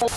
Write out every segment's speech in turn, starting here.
Hello,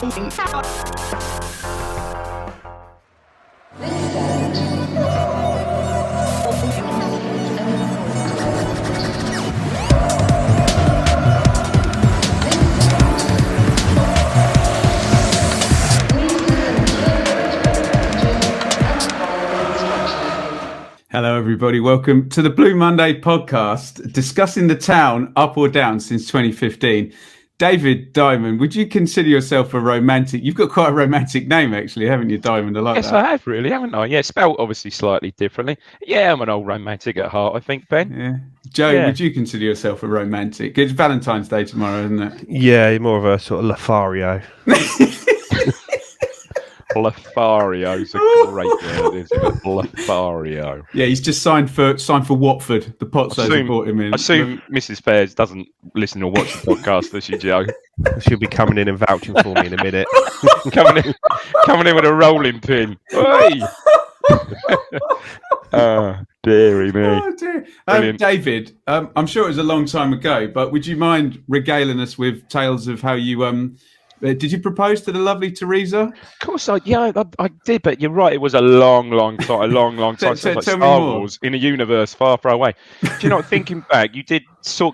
everybody. Welcome to the Blue Monday podcast, discussing the town up or down since 2015. David Diamond, would you consider yourself a romantic? You've got quite a romantic name, actually, haven't you, Diamond? I like that. Yes, I have, really, haven't I? Yeah, spelled obviously slightly differently. Yeah, I'm an old romantic at heart, I think, Ben. Yeah. Joe, would you consider yourself a romantic? It's Valentine's Day tomorrow, isn't it? Yeah, more of a sort of Lothario. Lothario's a great word, isn't it? Lothario. Yeah, he's just signed for Watford. The Pozzos have brought him in. I assume Mrs. Fairs doesn't listen or watch the podcast, does she, Joe? She'll be coming in and vouching for me in a minute. coming in with a rolling pin. Hey! Dearie me. Oh, dear. David, I'm sure it was a long time ago, but would you mind regaling us with tales of how you did you propose to the lovely Teresa? Of course, I did, but you're right. It was a long time. Tell Like me Star more. Wars in a universe far away. Do you know, thinking back, you did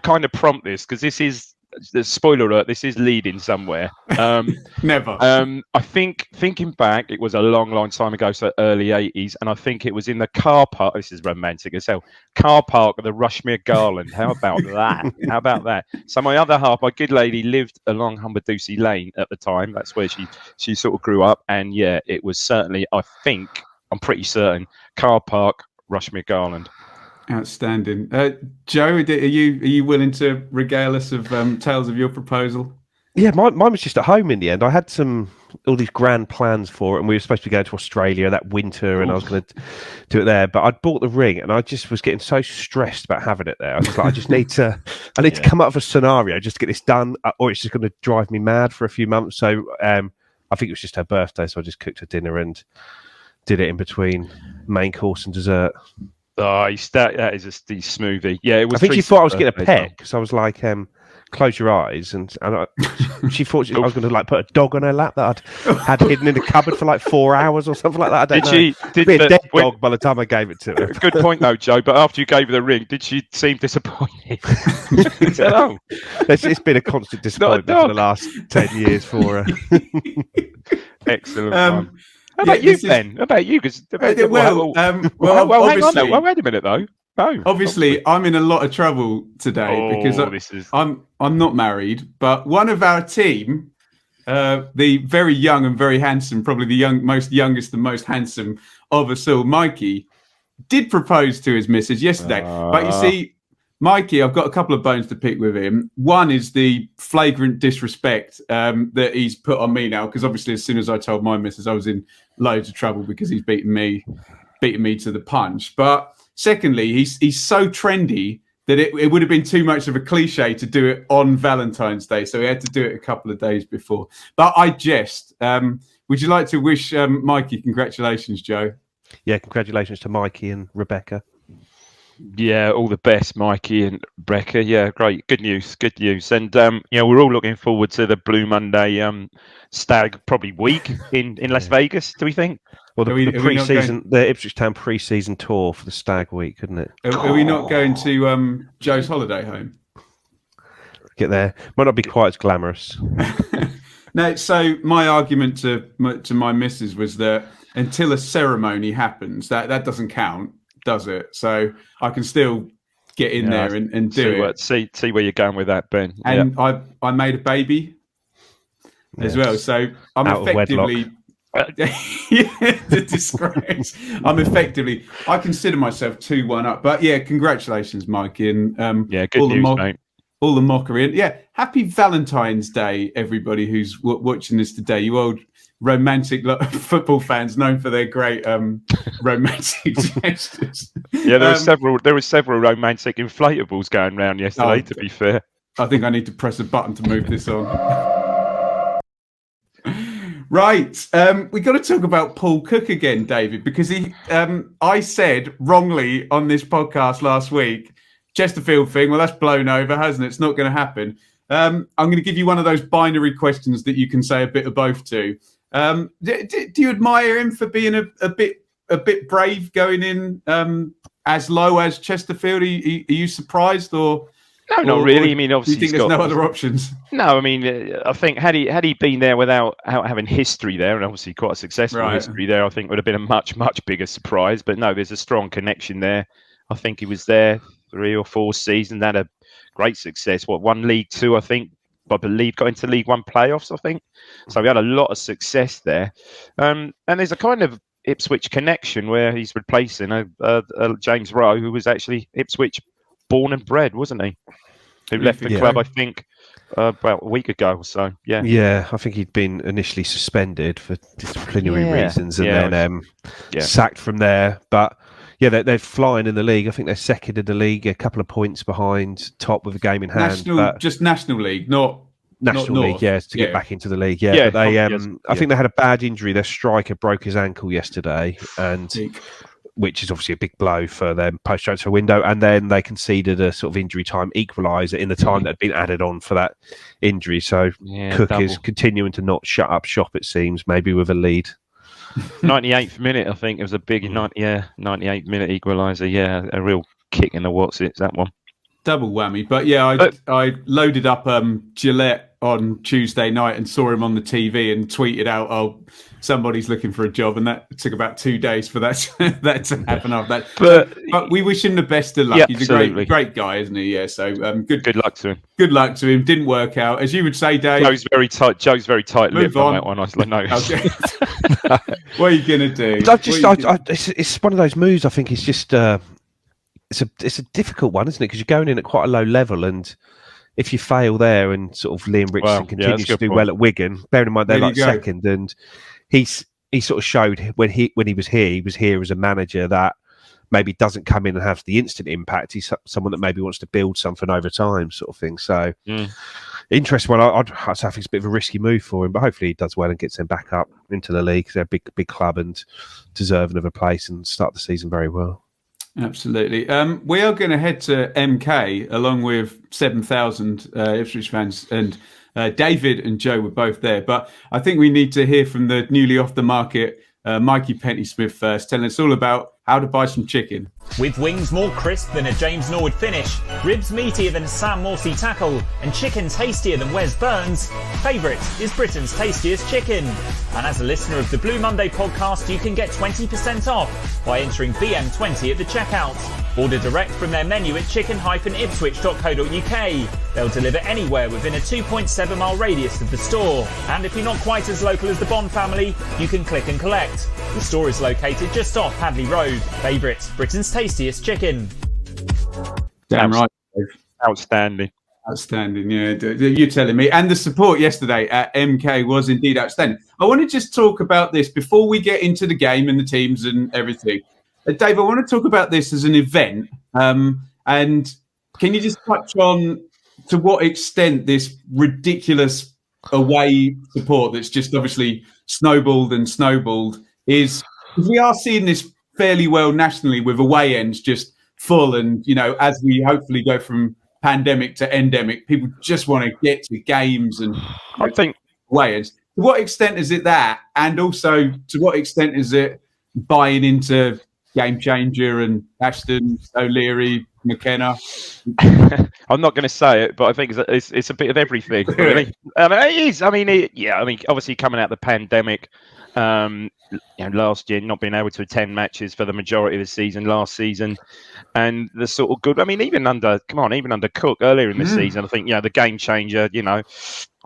kind of prompt this because this is the spoiler alert. This is leading somewhere. Never. I think thinking back, it was a long time ago, so early 80s, and I think it was in the car park. This is romantic as hell. Car park of the Rushmere Garland. How about that? So my other half, my good lady, lived along Humberdoosey Lane at the time. That's where she sort of grew up, and yeah, it was certainly. I'm pretty certain car park Rushmere Garland. Outstanding. Joe, are you willing to regale us of tales of your proposal? Yeah, mine was just at home in the end. I had all these grand plans for it, and we were supposed to be going to Australia that winter, and I was going to do it there. But I'd bought the ring, and I just was getting so stressed about having it there. I was like, I need to come up with a scenario just to get this done, or it's just going to drive me mad for a few months. So I think it was just her birthday, so I just cooked her dinner and did it in between main course and dessert. Oh, that is a smoothie. Yeah, it was. I think she thought I was getting a pet because I was like, close your eyes, and she thought I was going to put a dog on her lap that I'd had hidden in the cupboard for 4 hours or something like that. I don't know. Did be a dead dog by the time I gave it to her. Good point though, Joe. But after you gave her the ring, did she seem disappointed? No. It's been a constant disappointment for the last 10 years for her. Excellent. How about you, Ben? How about you? Well, hang on though. Well, wait a minute though. No, obviously, I'm in a lot of trouble today because I'm not married, but one of our team, the very young and very handsome, probably the most youngest and most handsome of us all, Mikey, did propose to his missus yesterday. But you see, Mikey, I've got a couple of bones to pick with him. One is the flagrant disrespect that he's put on me now, because obviously as soon as I told my missus, I was in loads of trouble because he's beaten me to the punch. But secondly, he's so trendy that it would have been too much of a cliche to do it on Valentine's Day. So he had to do it a couple of days before. But I jest. Would you like to wish Mikey congratulations, Joe? Yeah, congratulations to Mikey and Rebecca. Yeah, all the best, Mikey and Rebecca. Yeah, great. Good news. And, we're all looking forward to the Blue Monday stag probably week in Las Vegas, do we think? Well, the pre-season, the Ipswich Town pre-season tour for the stag week, isn't it? Are we not going to Joe's holiday home? Get there. Might not be quite as glamorous. No, so my argument to my missus was that until a ceremony happens, that doesn't count, does it? So I can still get in there and do it. See where you're going with that, Ben. And I made a baby as well. So I'm effectively... the disgrace. I consider myself 2-1 up. But yeah, congratulations, Mikey. And good news, mate. All the mockery. And happy Valentine's Day, everybody who's watching this today. You old romantic football fans known for their great romantic gestures. Yeah, there were several romantic inflatables going around yesterday, to be fair. I think I need to press a button to move this on. Right, we got to talk about Paul Cook again, David, because I said wrongly on this podcast last week, Chesterfield thing. Well, that's blown over, hasn't it? It's not going to happen. I'm going to give you one of those binary questions that you can say a bit of both to. Do you admire him for being a bit brave going in as low as Chesterfield? Are you surprised or? No, not really. I mean, obviously, do you think there's no other options? No, I mean, I think had he been there without having history there, and obviously quite a successful history there, I think would have been a much bigger surprise. But no, there's a strong connection there. I think he was there 3 or 4 seasons, had a great success. Won League Two, I think. I believe got into League One playoffs, I think. So we had a lot of success there. And there's a kind of Ipswich connection where he's replacing James Rowe, who was actually Ipswich born and bred, wasn't he? Who left the club, I think, about a week ago or so. Yeah. Yeah, I think he'd been initially suspended for disciplinary reasons and then sacked from there. But yeah, they're flying in the league. I think they're second in the league, a couple of points behind top with a game in hand. Just National League, not National League, to get back into the league. But they, I think they had a bad injury. Their striker broke his ankle yesterday, and which is obviously a big blow for them post-transfer window. And then they conceded a sort of injury time equaliser in the time that had been added on for that injury. So Cook is continuing to not shut up shop, it seems, maybe with a lead. 98th minute, I think it was a big 98th minute equaliser. Yeah, a real kick in the what's-its, that one. Double whammy. But I loaded up Gillette on Tuesday night and saw him on the TV and tweeted out, "Oh, somebody's looking for a job," and that took about 2 days for that to happen after that. But we wish him the best of luck. Yeah, he's a great guy, isn't he? Yeah. So good luck to him. Good luck to him. Didn't work out, as you would say, Dave. Joe's very tight-lipped on that one. I noticed. Okay. What are you gonna do? It's one of those moves. I think it's just. It's a difficult one, isn't it? Because you're going in at quite a low level, and if you fail there, and sort of Liam Richardson continues to do well at Wigan, bearing in mind they're like second, and he sort of showed when he was here as a manager that maybe doesn't come in and have the instant impact. He's someone that maybe wants to build something over time, sort of thing. So interesting one. I think it's a bit of a risky move for him, but hopefully he does well and gets him back up into the league. They're a big club and deserving of a place and start the season very well. Absolutely. We are going to head to MK along with 7,000 Ipswich fans, and David and Joe were both there. But I think we need to hear from the newly off the market Mikey Penny-Smith first, telling us all about how to buy some chicken. With wings more crisp than a James Norwood finish, ribs meatier than Sam Morsey tackle, and chicken tastier than Wes Burns, Favourite is Britain's tastiest chicken. And as a listener of the Blue Monday podcast, you can get 20% off by entering BM20 at the checkout. Order direct from their menu at chicken-ipswich.co.uk. They'll deliver anywhere within a 2.7 mile radius of the store. And if you're not quite as local as the Bond family, you can click and collect. The store is located just off Hadley Road. Favourite, Britain's tastiest chicken. Damn right. Outstanding. Outstanding, yeah. You're telling me. And the support yesterday at MK was indeed outstanding. I want to just talk about this before we get into the game and the teams and everything. Dave, I want to talk about this as an event. And can you just touch on to what extent this ridiculous away support that's just obviously snowballed is, because we are seeing this fairly well nationally with away ends just full, and as we hopefully go from pandemic to endemic, people just want to get to games, and I think away ends. To what extent is it that, and also to what extent is it buying into Game Changer and Ashton, O'Leary, McKenna? I'm not going to say it, but I think it's a bit of everything, really. It is. I mean, obviously coming out of the pandemic, last year, not being able to attend matches for the majority of the season last season, and the sort of good. I mean, even under Cook earlier in the season, I think the Game Changer. I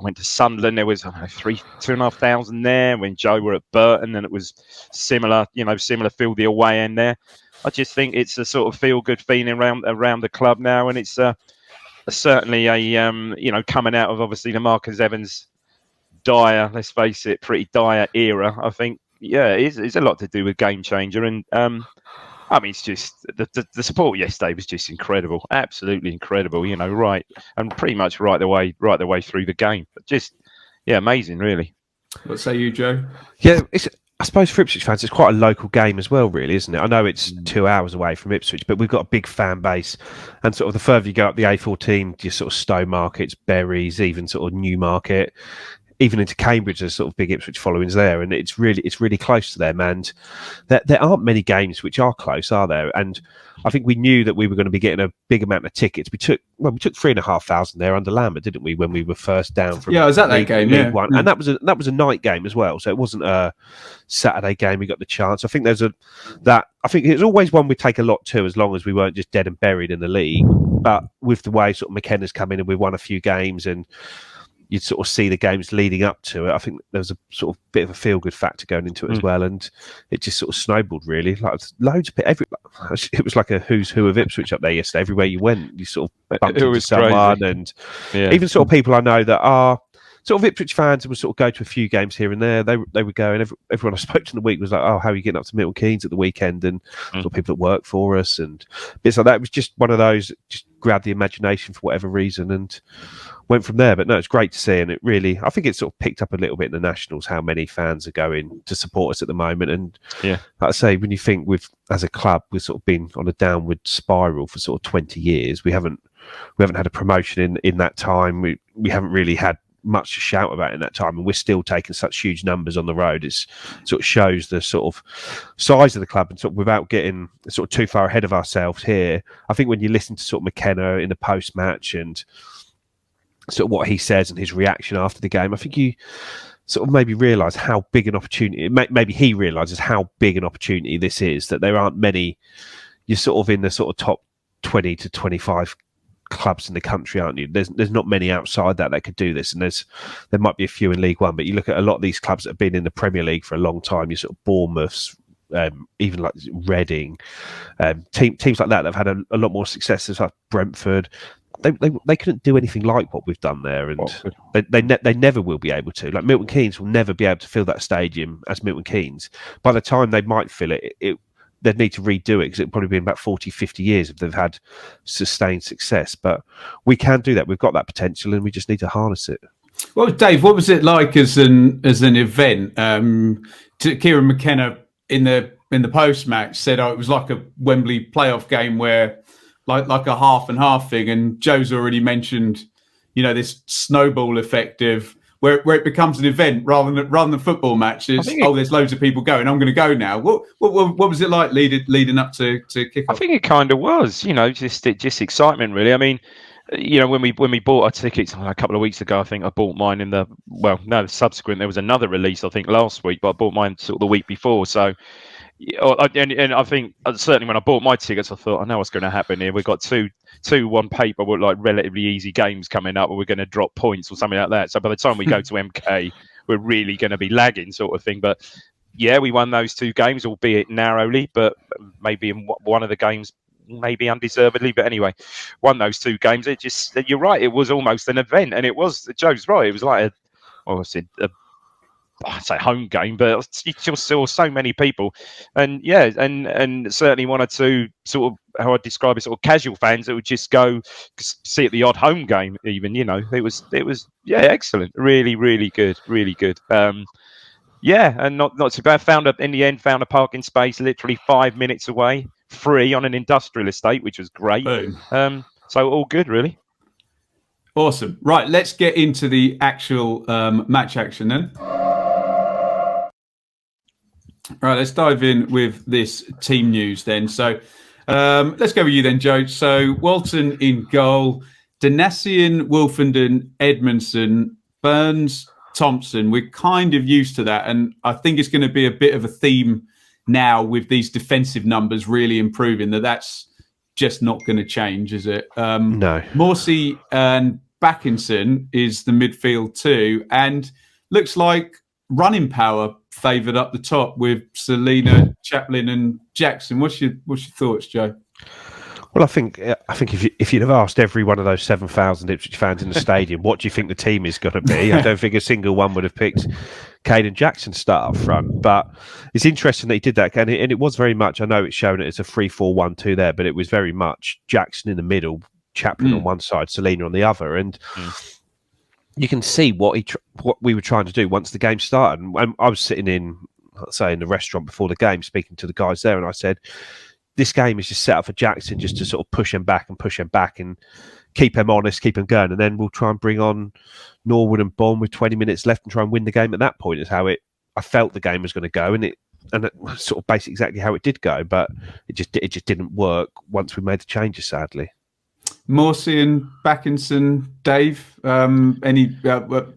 went to Sunderland. There was 2,500 there. When Joe were at Burton, and it was similar feel the away end there. I just think it's a sort of feel good feeling around the club now, and it's certainly a coming out of obviously the Marcus Evans dire, let's face it, pretty dire era. I think it's a lot to do with Game Changer, and I mean, it's just the support yesterday was just incredible, absolutely incredible. Right, and pretty much right the way through the game. But just amazing, really. What say you, Joe? Yeah, I suppose for Ipswich fans, it's quite a local game as well, really, isn't it? I know it's 2 hours away from Ipswich, but we've got a big fan base. And sort of the further you go up the A14, just sort of Stowmarket, Berries, even sort of Newmarket, even into Cambridge, there's sort of big Ipswich followings there. And it's really close to them. And there aren't many games which are close, are there? And I think we knew that we were going to be getting a big amount of tickets. We took 3,500 there under Lambert, didn't we, when we were first down from I was at that game, League One. And that was a night game as well, so it wasn't a Saturday game. We got the chance. I think I think it's always one we take a lot to, as long as we weren't just dead and buried in the league. But with the way sort of McKenna's come in and we've won a few games, and you'd sort of see the games leading up to it, I think there was a sort of bit of a feel-good factor going into it as well, and it just sort of snowballed, really. Like loads of people. It was like a who's who of Ipswich up there yesterday. Everywhere you went, you sort of bumped into someone, and even sort of people I know that are sort of Ipswich fans and would sort of go to a few games here and there. They would go, and everyone I spoke to in the week was like, "Oh, how are you getting up to Milton Keynes at the weekend?" And sort of people that work for us and bits like that. It was just one of those, just grabbed the imagination for whatever reason and went from there. But no, it's great to see, and I think it's sort of picked up a little bit in the Nationals how many fans are going to support us at the moment. And like I say, when you think as a club, we've sort of been on a downward spiral for sort of 20 years. We haven't had a promotion in that time. We haven't really had much to shout about in that time, and we're still taking such huge numbers on the road. It sort of shows the sort of size of the club, and sort of without getting sort of too far ahead of ourselves here, I think when you listen to sort of McKenna in the post-match and sort of what he says and his reaction after the game, I think you sort of maybe realise how big an opportunity, maybe he realises how big an opportunity this is, that there aren't many, you're sort of in the sort of top 20 to 25 clubs in the country, aren't you? There's not many outside that could do this, and there might be a few in League One, but you look at a lot of these clubs that have been in the Premier League for a long time, you sort of Bournemouths, even like Reading, teams like that have had a lot more successes, like Brentford. They couldn't do anything like what we've done there, and they never will be able to. Like Milton Keynes will never be able to fill that stadium as Milton Keynes. By the time they might fill it, they'd need to redo it, because it'd probably be about 40, 50 years if they've had sustained success. But we can do that. We've got that potential, and we just need to harness it. Well, Dave, what was it like as an event? Kieran McKenna in the post match said, "Oh, it was like a Wembley playoff game where." Like a half and half thing, and Joe's already mentioned, this snowball effect of where it becomes an event rather than football matches. There's loads of people going. I'm going to go now. What was it like leading up to kick off? I think it kind of was, just excitement, really. I mean, when we bought our tickets a couple of weeks ago, I think I bought mine the subsequent. There was another release, I think, last week, but I bought mine sort of the week before, so. And I think certainly when I bought my tickets, I thought, I know what's going to happen here. We've got two on paper with like relatively easy games coming up, or we're going to drop points or something like that. So by the time we go to MK, we're really going to be lagging, sort of thing. But yeah, we won those two games, albeit narrowly, but maybe in one of the games, maybe undeservedly. But anyway, won those two games. You're right, it was almost an event, and it was. Joe's right. It was like I'd say home game, but you just saw so many people, and and certainly one or two sort of, how I describe it, sort of casual fans that would just go see at the odd home game. Even it was excellent, really, really good, really good. And not too bad. In the end found a parking space literally 5 minutes away, free on an industrial estate, which was great. Boom. So all good, really. Awesome. Right, let's get into the actual match action then. Right, let's dive in with this team news then. So let's go with you then, Joe. So Walton in goal, Danassian, Wolfenden, Edmondson, Burns, Thompson. We're kind of used to that, and I think it's going to be a bit of a theme now with these defensive numbers really improving, that's just not going to change, is it? No. Morsey and Backinson is the midfield too, and looks like running power favoured up the top with Selena, Chaplin, and Jackson. What's your thoughts, Joe? Well, I think if you'd have asked every one of those 7,000 Ipswich fans in the stadium, what do you think the team is going to be? I don't think a single one would have picked Kane and Jackson start up front. But it's interesting that he did that, and it was very much. I know it's shown it as a 3-4-1-2 there, but it was very much Jackson in the middle, Chaplin on one side, Selena on the other, and. You can see what we were trying to do once the game started. And I was sitting in say, in the restaurant before the game, speaking to the guys there, and I said, this game is just set up for Jackson just to sort of push him back and keep him honest, keep him going, and then we'll try and bring on Norwood and Bond with 20 minutes left and try and win the game at that point. Is how I felt the game was going to go, and it sort of basically exactly how it did go, but it just didn't work once we made the changes, sadly. Morsey and Backinson, Dave. We don't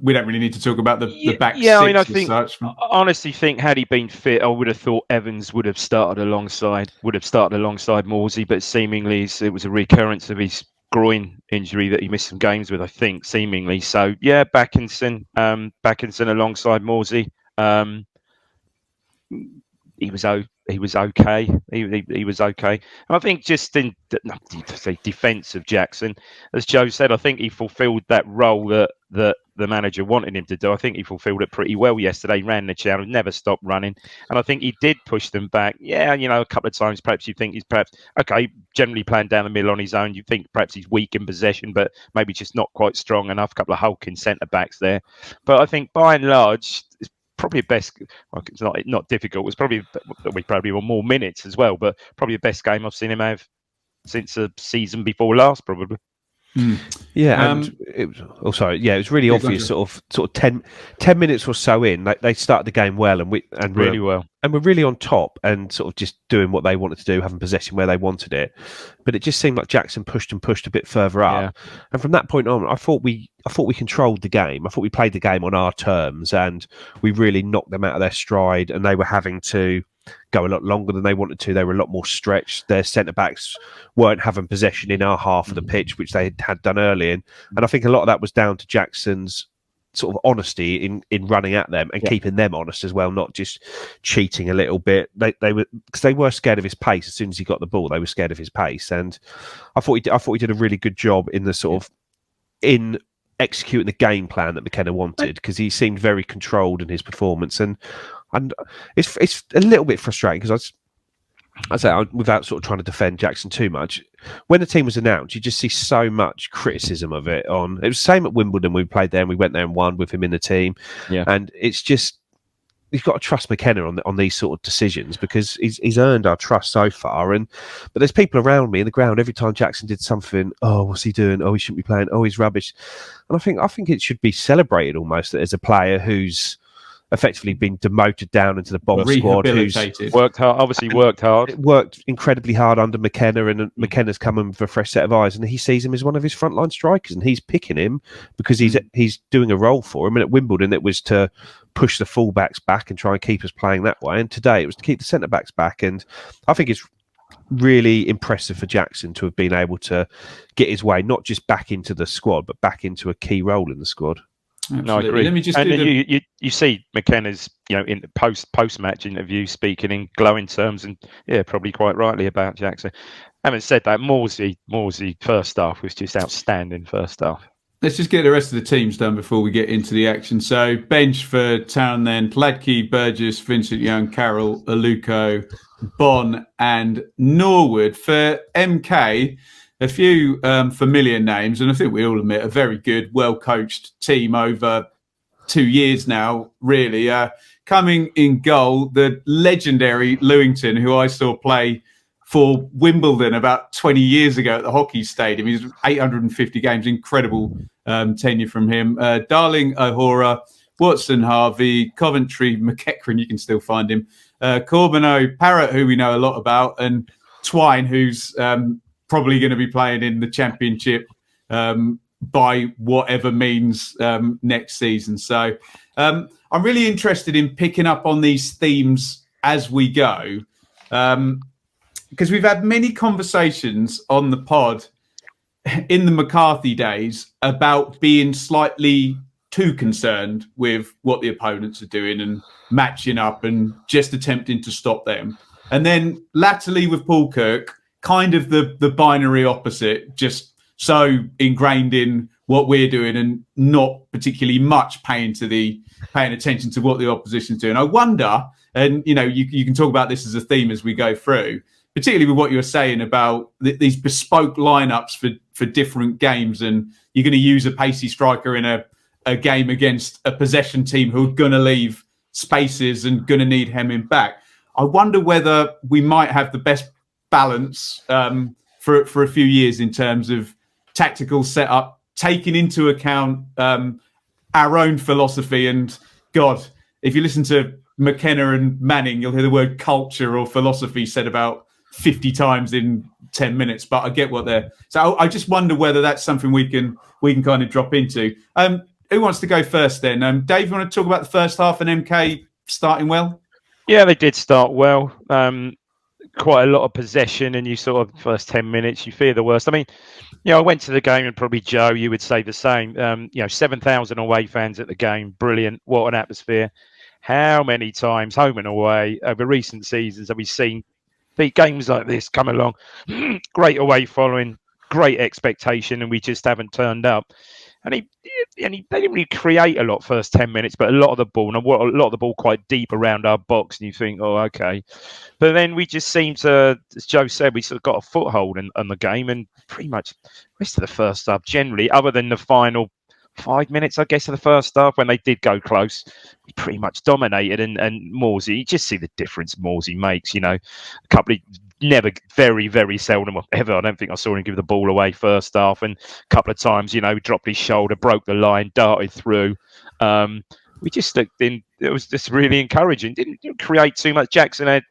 really need to talk about the back six. I mean, I honestly think had he been fit, I would have thought Evans would have started alongside Morsey, but seemingly it was a recurrence of his groin injury that he missed some games with, I think, seemingly. So yeah, Backinson alongside Morsey. He was okay. He was okay. And I think just in defence of Jackson, as Joe said, I think he fulfilled that role that the manager wanted him to do. I think he fulfilled it pretty well yesterday. Ran the channel, never stopped running, and I think he did push them back. Yeah, a couple of times perhaps you think he's generally playing down the middle on his own. You think perhaps he's weak in possession, but maybe just not quite strong enough. A couple of hulking centre backs there, but I think by and large, it's probably the best. Well, it's not difficult. It's probably we probably won more minutes as well, but probably the best game I've seen him have since the season before last, probably. Yeah, and it was really obvious. Sort of 10 minutes or so in, they started the game well, and really well, and we're really on top, and sort of just doing what they wanted to do, having possession where they wanted it. But it just seemed like Jackson pushed a bit further up, and from that point on, I thought we controlled the game. I thought we played the game on our terms, and we really knocked them out of their stride. And they were having to go a lot longer than they wanted to. They were a lot more stretched. Their centre-backs weren't having possession in our half of the pitch, which they had done early. And I think a lot of that was down to Jackson's sort of honesty in running at them and keeping them honest as well, not just cheating a little bit. They were scared of his pace. As soon as he got the ball, they were scared of his pace. And I thought he did a really good job in the sort of in executing the game plan that McKenna wanted, because he seemed very controlled in his performance. And it's a little bit frustrating because I say, without sort of trying to defend Jackson too much, when the team was announced, you just see so much criticism of it. It was the same at Wimbledon. We played there and we went there and won with him in the team. Yeah. And it's just, you've got to trust McKenna on these sort of decisions, because he's earned our trust so far. But there's people around me in the ground every time Jackson did something. Oh, what's he doing? Oh, he shouldn't be playing. Oh, he's rubbish. And I think it should be celebrated almost, that as a player who's effectively been demoted down into the bomb squad, who's worked hard, worked incredibly hard under McKenna, and McKenna's come in with a fresh set of eyes, and he sees him as one of his frontline strikers, and he's picking him because he's doing a role for him. And at Wimbledon, it was to push the fullbacks back and try and keep us playing that way, and today it was to keep the centre backs back. And I think it's really impressive for Jackson to have been able to get his way not just back into the squad, but back into a key role in the squad. Absolutely. No, I agree. Let me just you see McKenna's in the post-match interview speaking in glowing terms, and probably quite rightly about Jackson. Having said that, Morsey first half was just outstanding first half. Let's just get the rest of the teams done before we get into the action. So bench for Townend, Ladke, Burgess, Vincent Young, Carroll, Aluko, Bon and Norwood. For MK, a few familiar names, and I think we all admit a very good, well-coached team over 2 years now, really. Coming in goal, the legendary Lewington, who I saw play for Wimbledon about 20 years ago at the hockey stadium. He's 850 games, incredible tenure from him. Darling O'Hora, Watson Harvey, Coventry McEachran, you can still find him. Corbeneau, Parrott, who we know a lot about, and Twine, who's probably going to be playing in the Championship by whatever means next season. So I'm really interested in picking up on these themes as we go, because we've had many conversations on the pod in the McCarthy days about being slightly too concerned with what the opponents are doing and matching up and just attempting to stop them. And then latterly with Paul Kirk, kind of the binary opposite, just so ingrained in what we're doing and not particularly much paying attention to what the opposition's doing. I wonder, and you can talk about this as a theme as we go through, particularly with what you were saying about these bespoke lineups for different games, and you're going to use a pacey striker in a game against a possession team who are going to leave spaces and going to need hemming back. I wonder whether we might have the best balance for a few years in terms of tactical setup, taking into account our own philosophy. And God, if you listen to McKenna and Manning, you'll hear the word culture or philosophy said about 50 times in 10 minutes. But I get what they're. So I just wonder whether that's something we can kind of drop into. Who wants to go first then? Dave, you want to talk about the first half and MK starting well? Yeah, they did start well. Quite a lot of possession, and you sort of first 10 minutes, you fear the worst. I mean, I went to the game, and probably Joe, you would say the same. 7,000 away fans at the game, brilliant. What an atmosphere! How many times, home and away, over recent seasons, have we seen big games like this come along? Great away following, great expectation, and we just haven't turned up. And they didn't really create a lot first 10 minutes, but a lot of the ball quite deep around our box, and you think, oh, okay. But then we just seem to, as Joe said, we sort of got a foothold on the game, and pretty much the rest of the first half, generally, other than the final 5 minutes, I guess, of the first half, when they did go close, we pretty much dominated. And Morsey, you just see the difference Morsey makes, a couple of never, very, very seldom ever. I don't think I saw him give the ball away first half, and a couple of times, dropped his shoulder, broke the line, darted through. We just looked in. It was just really encouraging. Didn't create too much. Jackson had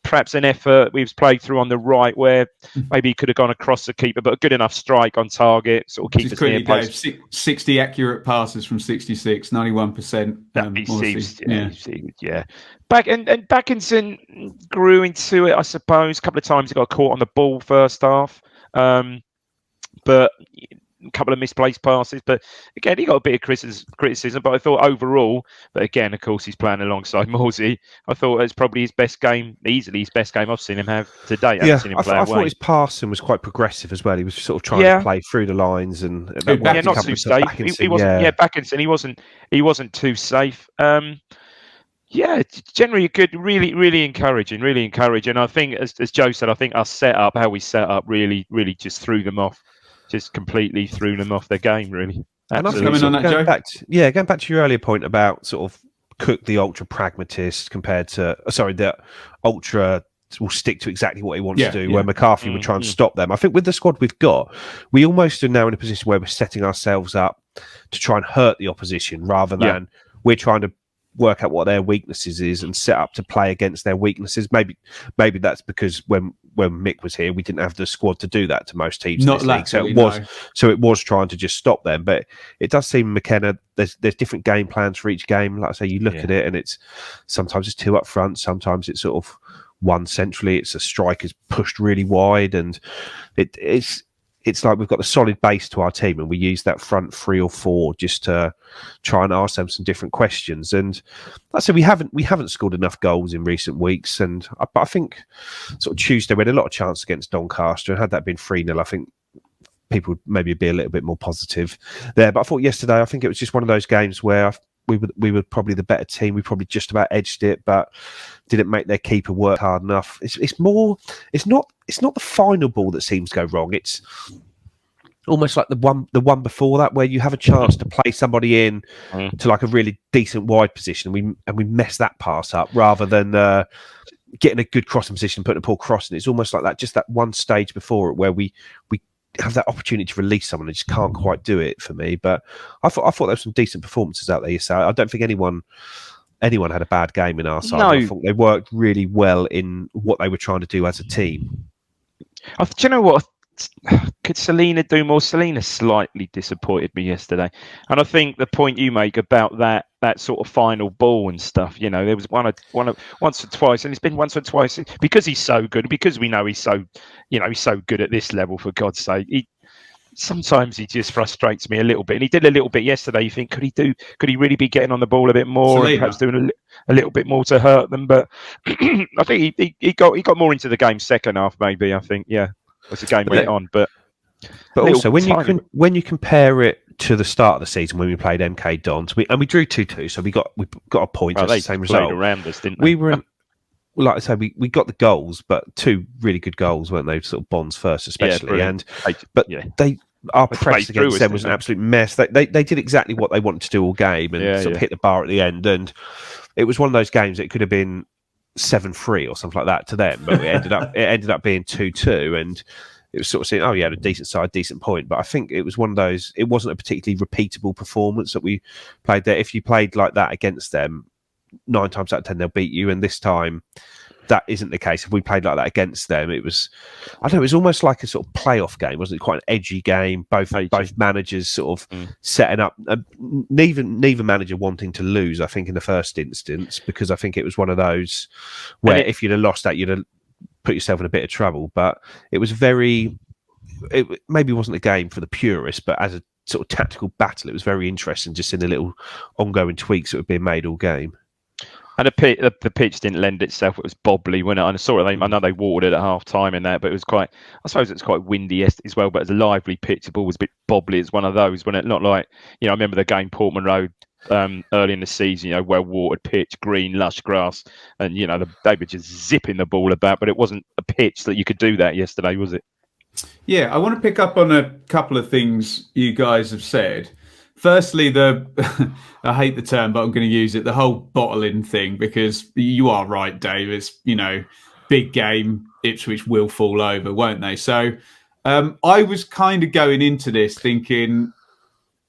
perhaps an effort. We was played through on the right where maybe he could have gone across the keeper, but a good enough strike on target, sort of keep us near post. 60 accurate passes from 66, 91%. Yeah. Backinson grew into it, I suppose. A couple of times he got caught on the ball first half, but a couple of misplaced passes. But again, he got a bit of criticism. But I thought overall, but again, of course, he's playing alongside Morsey. I thought it was probably his best game, easily his best game I've seen him have to date. Yeah, I thought his passing was quite progressive as well. He was sort of trying to play through the lines and not too safe. He wasn't. Backinson, he wasn't too safe. Generally good, really encouraging. I think, as Joe said, I think our setup, how we set up, really just threw them off. Just completely threw them off their game, really. And I'm coming on that, Joe. Going back to your earlier point about sort of Cook, the ultra pragmatist, compared to the ultra will stick to exactly what he wants to do, where McCarthy would try and stop them. I think with the squad we've got, we almost are now in a position where we're setting ourselves up to try and hurt the opposition rather than we're trying to work out what their weaknesses is and set up to play against their weaknesses. Maybe that's because when Mick was here, we didn't have the squad to do that to most teams. Not lately, so it was trying to just stop them. But it does seem McKenna, there's different game plans for each game. Like I say, you look at it, and it's sometimes it's two up front, sometimes it's sort of one centrally. It's a striker's pushed really wide, and it's like we've got a solid base to our team, and we use that front 3 or 4 just to try and ask them some different questions. And like I said, we haven't scored enough goals in recent weeks. And I think sort of Tuesday we had a lot of chance against Doncaster, and had that been 3-0, I think people would maybe be a little bit more positive there. But I thought yesterday, I think it was just one of those games where we were probably the better team. We probably just about edged it, but didn't make their keeper work hard enough. It's not the final ball that seems to go wrong. It's almost like the one before that, where you have a chance to play somebody in to like a really decent wide position, and we mess that pass up rather than getting a good crossing position, putting a poor cross in. It's almost like that, just that one stage before it where we have that opportunity to release someone and just can't quite do it for me. But I thought there were some decent performances out there. So I don't think anyone had a bad game in our side. No. I thought they worked really well in what they were trying to do as a team. Do you know what? Could Selena do more? Selena slightly disappointed me yesterday, and I think the point you make about that sort of final ball and stuff, there was once or twice, and it's been once or twice because he's so good, because we know he's so good at this level. For God's sake, sometimes he just frustrates me a little bit, and he did a little bit yesterday. You think, could he really be getting on the ball a bit more, Selena, and perhaps doing a little bit more to hurt them? But I think he got more into the game second half, maybe. I think, as the game went on, but also when you compare it to the start of the season when we played MK Dons, we drew 2-2, so we got a point. They the same result around us, didn't they? We were, like I say, we got the goals, but 2 really good goals, weren't they? Sort of Bonds first, especially, our press against them was an absolute mess. They did exactly what they wanted to do all game and sort of hit the bar at the end. And it was one of those games that could have been 7-3 or something like that to them, but it ended up being 2-2, and it was sort of saying, oh, yeah, a decent side, decent point. But I think it was one of those, it wasn't a particularly repeatable performance that we played there. If you played like that against them, 9 times out of 10, they'll beat you. And this time, that isn't the case. If we played like that against them, it was, I don't know, it was almost like a sort of playoff game, wasn't it? Quite an edgy game. Both managers sort of setting up, neither manager wanting to lose, I think, in the first instance, because I think it was one of those where if you'd have lost that, you'd have put yourself in a bit of trouble. But it was it maybe wasn't a game for the purists, but as a sort of tactical battle, it was very interesting, just in the little ongoing tweaks that were being made all game. And the pitch didn't lend itself. It was bobbly, wasn't it? And I know they watered it at half time in there, but it was quite, I suppose it's quite windy as well, but it's a lively pitch. The ball was a bit bobbly. It's one of those, wasn't it? Not like, I remember the game Portman Road early in the season, well watered pitch, green, lush grass, and, they were just zipping the ball about, but it wasn't a pitch that you could do that yesterday, was it? Yeah, I want to pick up on a couple of things you guys have said. Firstly, I hate the term, but I'm going to use it, the whole bottling thing, because you are right, Dave. It's, big game. Ipswich will fall over, won't they? So I was kind of going into this thinking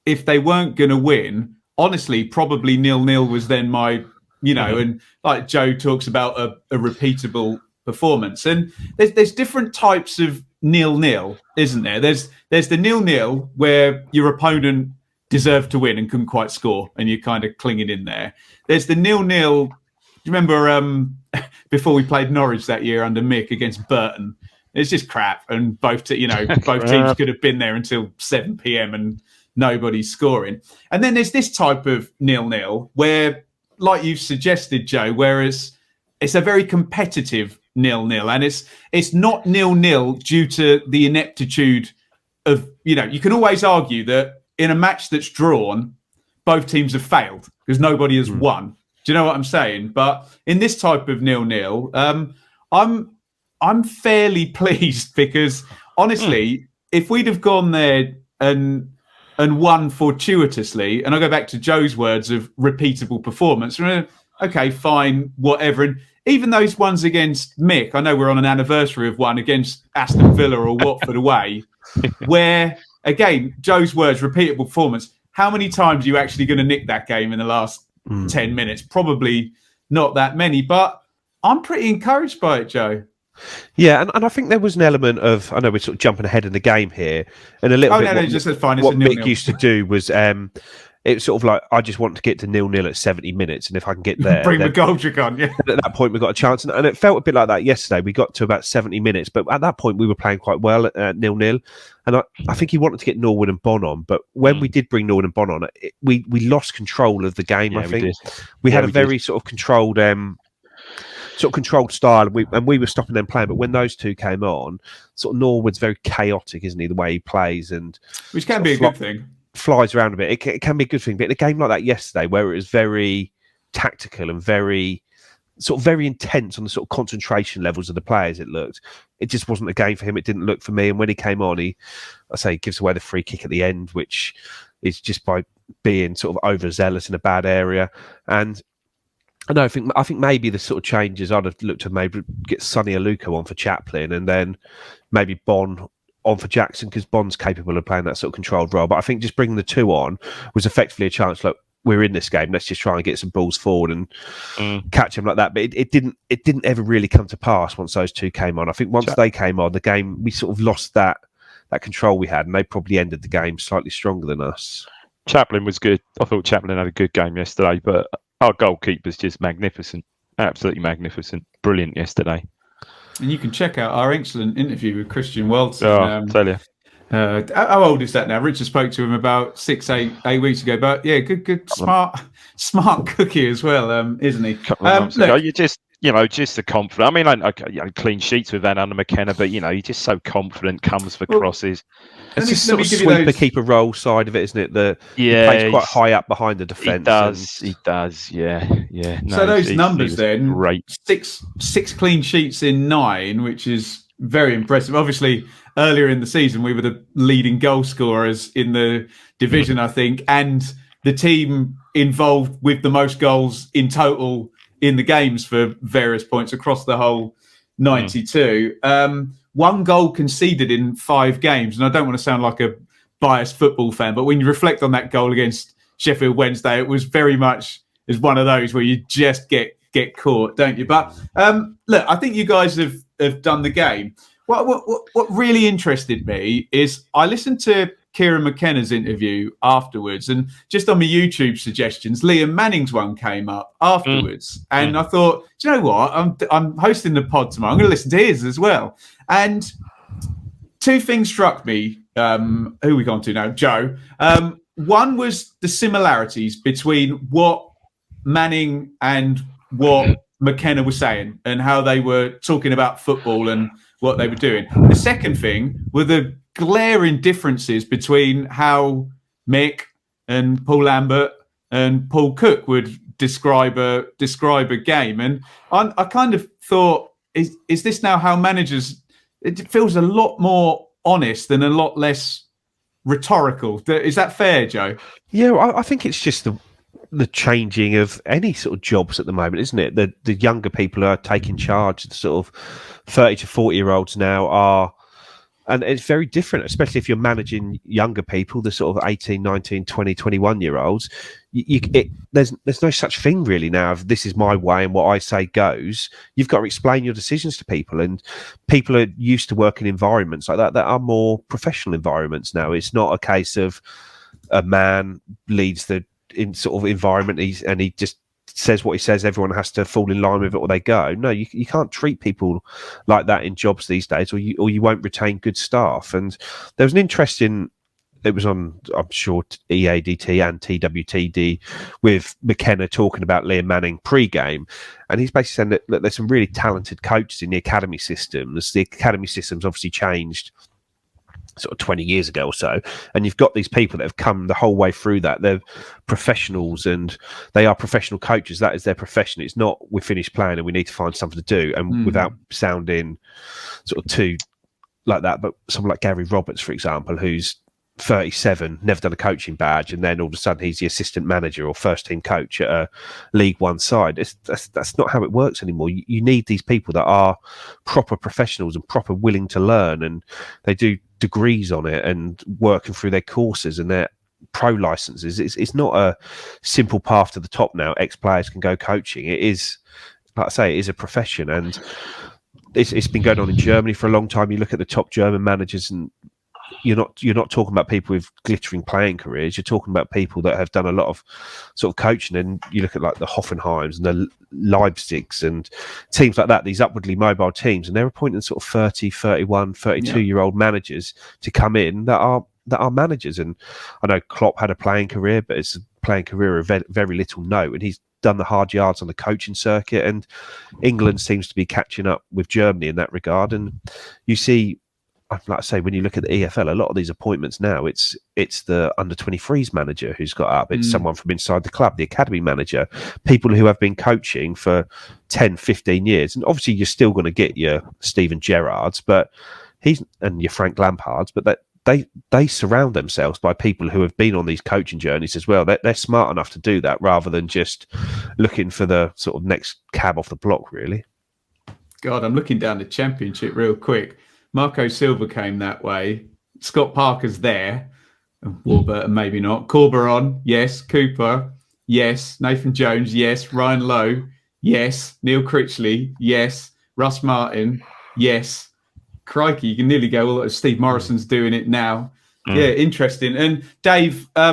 if they weren't going to win, honestly, probably 0-0 was then my, and like Joe talks about a repeatable performance. And there's different types of 0-0, isn't there? There's the 0-0 where your opponent deserved to win and couldn't quite score, and you're kind of clinging in there. There's the 0-0. Do you remember before we played Norwich that year under Mick against Burton? It's just crap, and both teams could have been there until 7 p.m. and nobody's scoring. And then there's this type of 0-0 where, like you've suggested, Joe, whereas it's a very competitive 0-0, and it's not 0-0 due to the ineptitude of, you can always argue that in a match that's drawn, both teams have failed because nobody has won. Do you know what I'm saying? But in this type of 0-0, I'm fairly pleased because honestly, if we'd have gone there and won fortuitously, and I go back to Joe's words of repeatable performance, okay, fine, whatever. And even those ones against Mick, I know we're on an anniversary of one against Aston Villa or Watford away, where, again, Joe's words, repeatable performance. How many times are you actually going to nick that game in the last 10 minutes? Probably not that many, but I'm pretty encouraged by it, Joe. Yeah, and I think there was an element of, I know we're sort of jumping ahead in the game here, and a little bit just fine. What Mick used to do was, it's sort of like, I just want to get to 0-0 at 70 minutes, and if I can get there... Bring the goal trick on, yeah. At that point, we got a chance, and it felt a bit like that yesterday. We got to about 70 minutes, but at that point, we were playing quite well at 0-0, and I think he wanted to get Norwood and Bon on, but when we did bring Norwood and Bon on, we lost control of the game, I think. We had a very sort of controlled style, and we were stopping them playing, but when those two came on, sort of Norwood's very chaotic, isn't he, the way he plays, and which can be a good thing. Flies around a bit. It can be a good thing, but in a game like that yesterday, where it was very tactical and very intense on the sort of concentration levels of the players, it just wasn't a game for him. It didn't look for me. And when he came on, he gives away the free kick at the end, which is just by being sort of overzealous in a bad area. And I think maybe the sort of changes I'd have looked to maybe get Sonny Aluko on for Chaplin, and then maybe Bon on for Jackson, because Bond's capable of playing that sort of controlled role. But I think just bringing the two on was effectively a chance, like, we're in this game, let's just try and get some balls forward and catch them like that. But it didn't ever really come to pass once those two came on. I think once they came on, the game, we sort of lost that control we had, and they probably ended the game slightly stronger than us. Chaplin was good. I thought Chaplin had a good game yesterday, but our goalkeeper's just magnificent. Absolutely magnificent. Brilliant yesterday. And you can check out our excellent interview with Christian Welton. Tell you. How old is that now? Richard spoke to him about 8 weeks ago. But yeah, good, smart cookie as well, isn't he? Look, you just the confident. I mean, clean sheets with that under McKenna, but you're just so confident. Comes for crosses. It's just sort of sweeper keeper role side of it, isn't it? He plays quite high up behind the defence. He does. Yeah. No, so those numbers then, great. Six clean sheets in 9, which is very impressive. Obviously, earlier in the season, we were the leading goal scorers in the division, I think, and the team involved with the most goals in total in the games for various points across the whole 92. One goal conceded in 5 games, and I don't want to sound like a biased football fan, but when you reflect on that goal against Sheffield Wednesday, it was very much as one of those where you just get caught, don't you? But look, I think you guys have done the game. What really interested me is I listened to Kieran McKenna's interview afterwards, and just on my YouTube suggestions, Liam Manning's one came up afterwards, and I thought, do you know what? I'm hosting the pod tomorrow. I'm going to listen to his as well. And 2 things struck me. Who are we going to now? Joe. One was the similarities between what Manning and what McKenna was saying and how they were talking about football and what they were doing. The second thing were the glaring differences between how Mick and Paul Lambert and Paul Cook would describe a game. And I kind of thought, is this now how managers? It feels a lot more honest and a lot less rhetorical. Is that fair, Joe? Yeah, I think it's just the changing of any sort of jobs at the moment, isn't it? The younger people are taking charge. The sort of 30 to 40-year-olds now are, and it's very different, especially if you're managing younger people, the sort of 18, 19, 20, 21-year-olds. There's no such thing really now of this is my way and what I say goes. You've got to explain your decisions to people, and people are used to working in environments like that are more professional environments now. It's not a case of a man leads the in sort of environment and he just says what he says, everyone has to fall in line with it or they go. No, you can't treat people like that in jobs these days, or you won't retain good staff. And there was an interesting, it was on, I'm sure, EADT and TWTD with McKenna talking about Liam Manning pre-game, and he's basically saying that there's some really talented coaches in the academy systems. The academy systems obviously changed sort of 20 years ago or so, and you've got these people that have come the whole way through that. They're professionals and they are professional coaches. That is their profession. It's not we're finished playing and we need to find something to do, and without sounding sort of too like that, but someone like Gary Roberts, for example, who's 37, never done a coaching badge, and then all of a sudden he's the assistant manager or first team coach at a League One side. That's not how it works anymore. You need these people that are proper professionals and proper willing to learn, and they do degrees on it and working through their courses and their pro licenses. It's not a simple path to the top now. Ex-players can go coaching. It is, like I say, it is a profession, and it's been going on in Germany for a long time. You look at the top German managers, and you're not talking about people with glittering playing careers. You're talking about people that have done a lot of sort of coaching. And you look at like the Hoffenheims and the Leipzigs and teams like that, these upwardly mobile teams, and they're appointing sort of 30, 31, 32-year-old managers to come in that are managers. And I know Klopp had a playing career, but it's a playing career of very little note, and he's done the hard yards on the coaching circuit. And England seems to be catching up with Germany in that regard. And you see, like I say, when you look at the EFL, a lot of these appointments now, it's the under-23s manager who's got up. It's someone from inside the club, the academy manager, people who have been coaching for 10, 15 years. And obviously you're still going to get your Steven Gerrards, and your Frank Lampards, but they surround themselves by people who have been on these coaching journeys as well. They're smart enough to do that rather than just looking for the sort of next cab off the block, really. God, I'm looking down the Championship real quick. Marco Silva came that way. Scott Parker's there. Warburton, maybe not. Corberon, yes. Cooper, yes. Nathan Jones, yes. Ryan Lowe, yes. Neil Critchley, yes. Russ Martin, yes. Crikey, you can nearly go, Steve Morrison's doing it now. Yeah, interesting. And Dave, I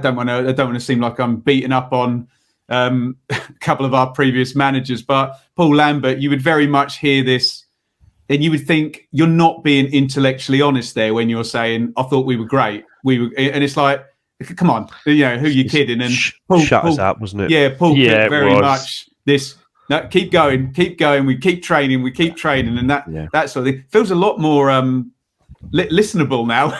don't want to seem like I'm beating up on a couple of our previous managers, but Paul Lambert, you would very much hear this. And you would think you're not being intellectually honest there when you're saying, I thought we were great. And it's like, come on, who are you kidding? And Paul us up, wasn't it? Yeah, Paul very much this. No, keep going. We keep training. And that sort of thing feels a lot more listenable now.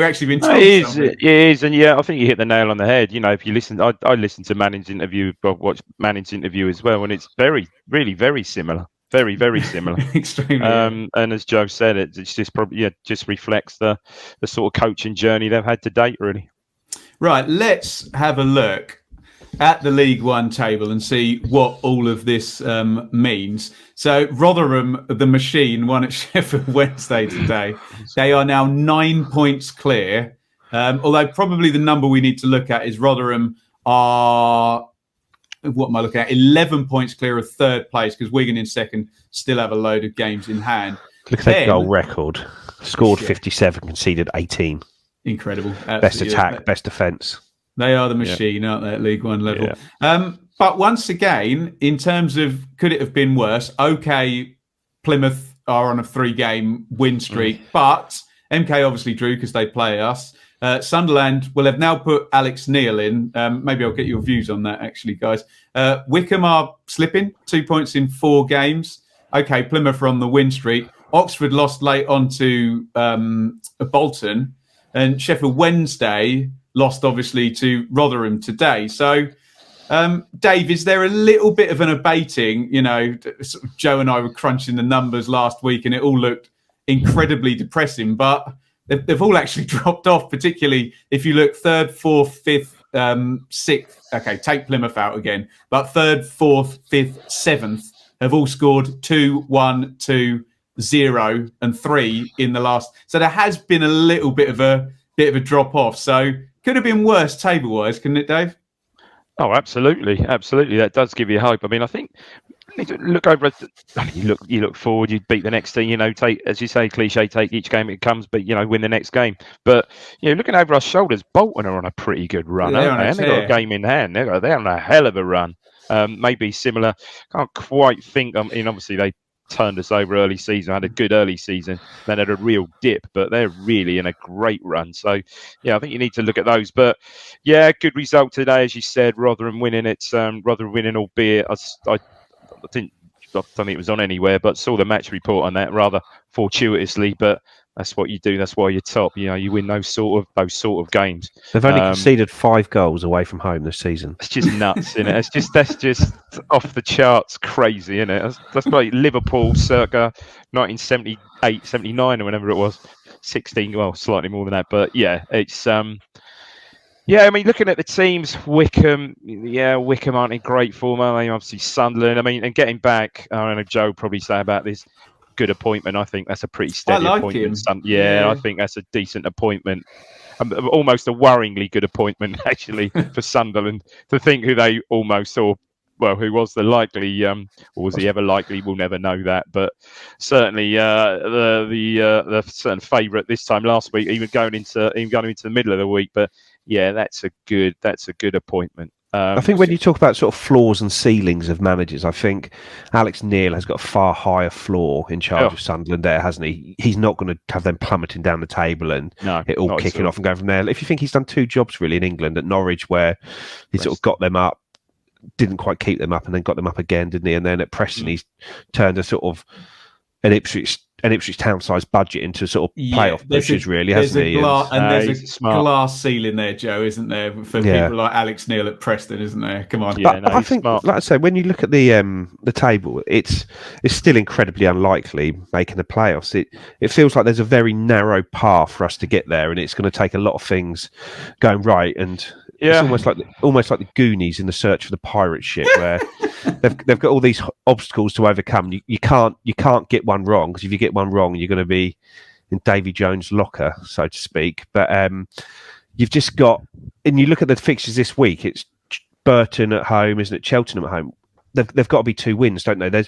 Actually been told. It is, and I think you hit the nail on the head. If you listen, I listened to Manning's interview, I've watched Manning's interview as well, and it's really very similar. Very, very similar. Extremely. And as Joe said, it's just probably just reflects the sort of coaching journey they've had to date, really. Right, let's have a look at the League One table and see what all of this means. So Rotherham, the machine, won at Sheffield Wednesday today. They are now 9 points clear. Although probably the number we need to look at is Rotherham are, what am I looking at? 11 points clear of third place, because Wigan in second still have a load of games in hand. Look at their goal record. Scored 57, conceded 18. Incredible. Best attack, best defence. They are the machine, aren't they, at League One level? Yeah. But once again, in terms of could it have been worse? Okay, Plymouth are on a 3-game win streak, but MK obviously drew because they play us. Sunderland will have now put Alex Neil in. Maybe I'll get your views on that, actually, guys. Wickham are slipping, 2 points in 4 games. Okay, Plymouth are on the win streak. Oxford lost late on to Bolton. And Sheffield Wednesday lost, obviously, to Rotherham today. So, Dave, is there a little bit of an abating? You know, Joe and I were crunching the numbers last week and it all looked incredibly depressing, but they've all actually dropped off, particularly if you look 3rd, 4th, 5th, 6th. Okay, take Plymouth out again. But 3rd, 4th, 5th, 7th have all scored 2, 1, 2, 0 and 3 in the last. So there has been a little bit of a drop off. So could have been worse table wise, couldn't it, Dave? Oh, absolutely. That does give you hope. I mean, I think you need to look over. You look forward. You beat the next team. You know, take, as you say, cliche, take each game it comes, but win the next game. But looking over our shoulders, Bolton are on a pretty good run, aren't they? And they've got a game in hand. They're on a hell of a run. Maybe similar. Can't quite think. I mean, obviously they turned us over early season, had a good early season, then had a real dip, but they're really in a great run. So, I think you need to look at those. But, good result today, as you said, Rotherham winning. It's Rotherham winning, albeit I don't think it was on anywhere, but saw the match report on that rather fortuitously. But that's what you do. That's why you're top. You win those sort of games. They've only conceded 5 goals away from home this season. It's just nuts, isn't it? That's just off the charts, crazy, isn't it? That's like Liverpool circa 1978, 79, or whenever it was. 16, well, slightly more than that, but it's I mean, looking at the teams, Wickham aren't in great form. I mean, obviously Sunderland. I mean, and getting back, I don't know, Joe probably say about this. Good appointment. I think that's a pretty steady appointment. I think that's a decent appointment. Almost a worryingly good appointment, actually, for Sunderland. To think who they almost saw, who was the likely, or was he ever likely? We'll never know that. But certainly the certain favourite this time last week, even going into the middle of the week. But that's a good appointment. I think when you talk about sort of floors and ceilings of managers, I think Alex Neil has got a far higher floor in charge of Sunderland there, hasn't he? He's not going to have them plummeting down the table and it all kicking off and going from there. If you think he's done 2 jobs really in England, at Norwich, where he sort of got them up, didn't quite keep them up, and then got them up again, didn't he? And then at Preston, he's turned a sort of an Ipswich town-sized budget into sort of playoff pushes, really, hasn't he? There's a glass ceiling there, Joe, isn't there, for people like Alex Neil at Preston, isn't there? Come on. I think, like I say, when you look at the table, it's still incredibly unlikely making the playoffs. It feels like there's a very narrow path for us to get there, and it's going to take a lot of things going right. And it's almost like the Goonies in the search for the pirate ship, where they've got all these obstacles to overcome. You can't get one wrong, because if you get one wrong, you're going to be in Davy Jones' locker, so to speak. But you've just got, and you look at the fixtures this week. It's Burton at home, isn't it? Cheltenham at home. They've got to be 2 wins, don't they?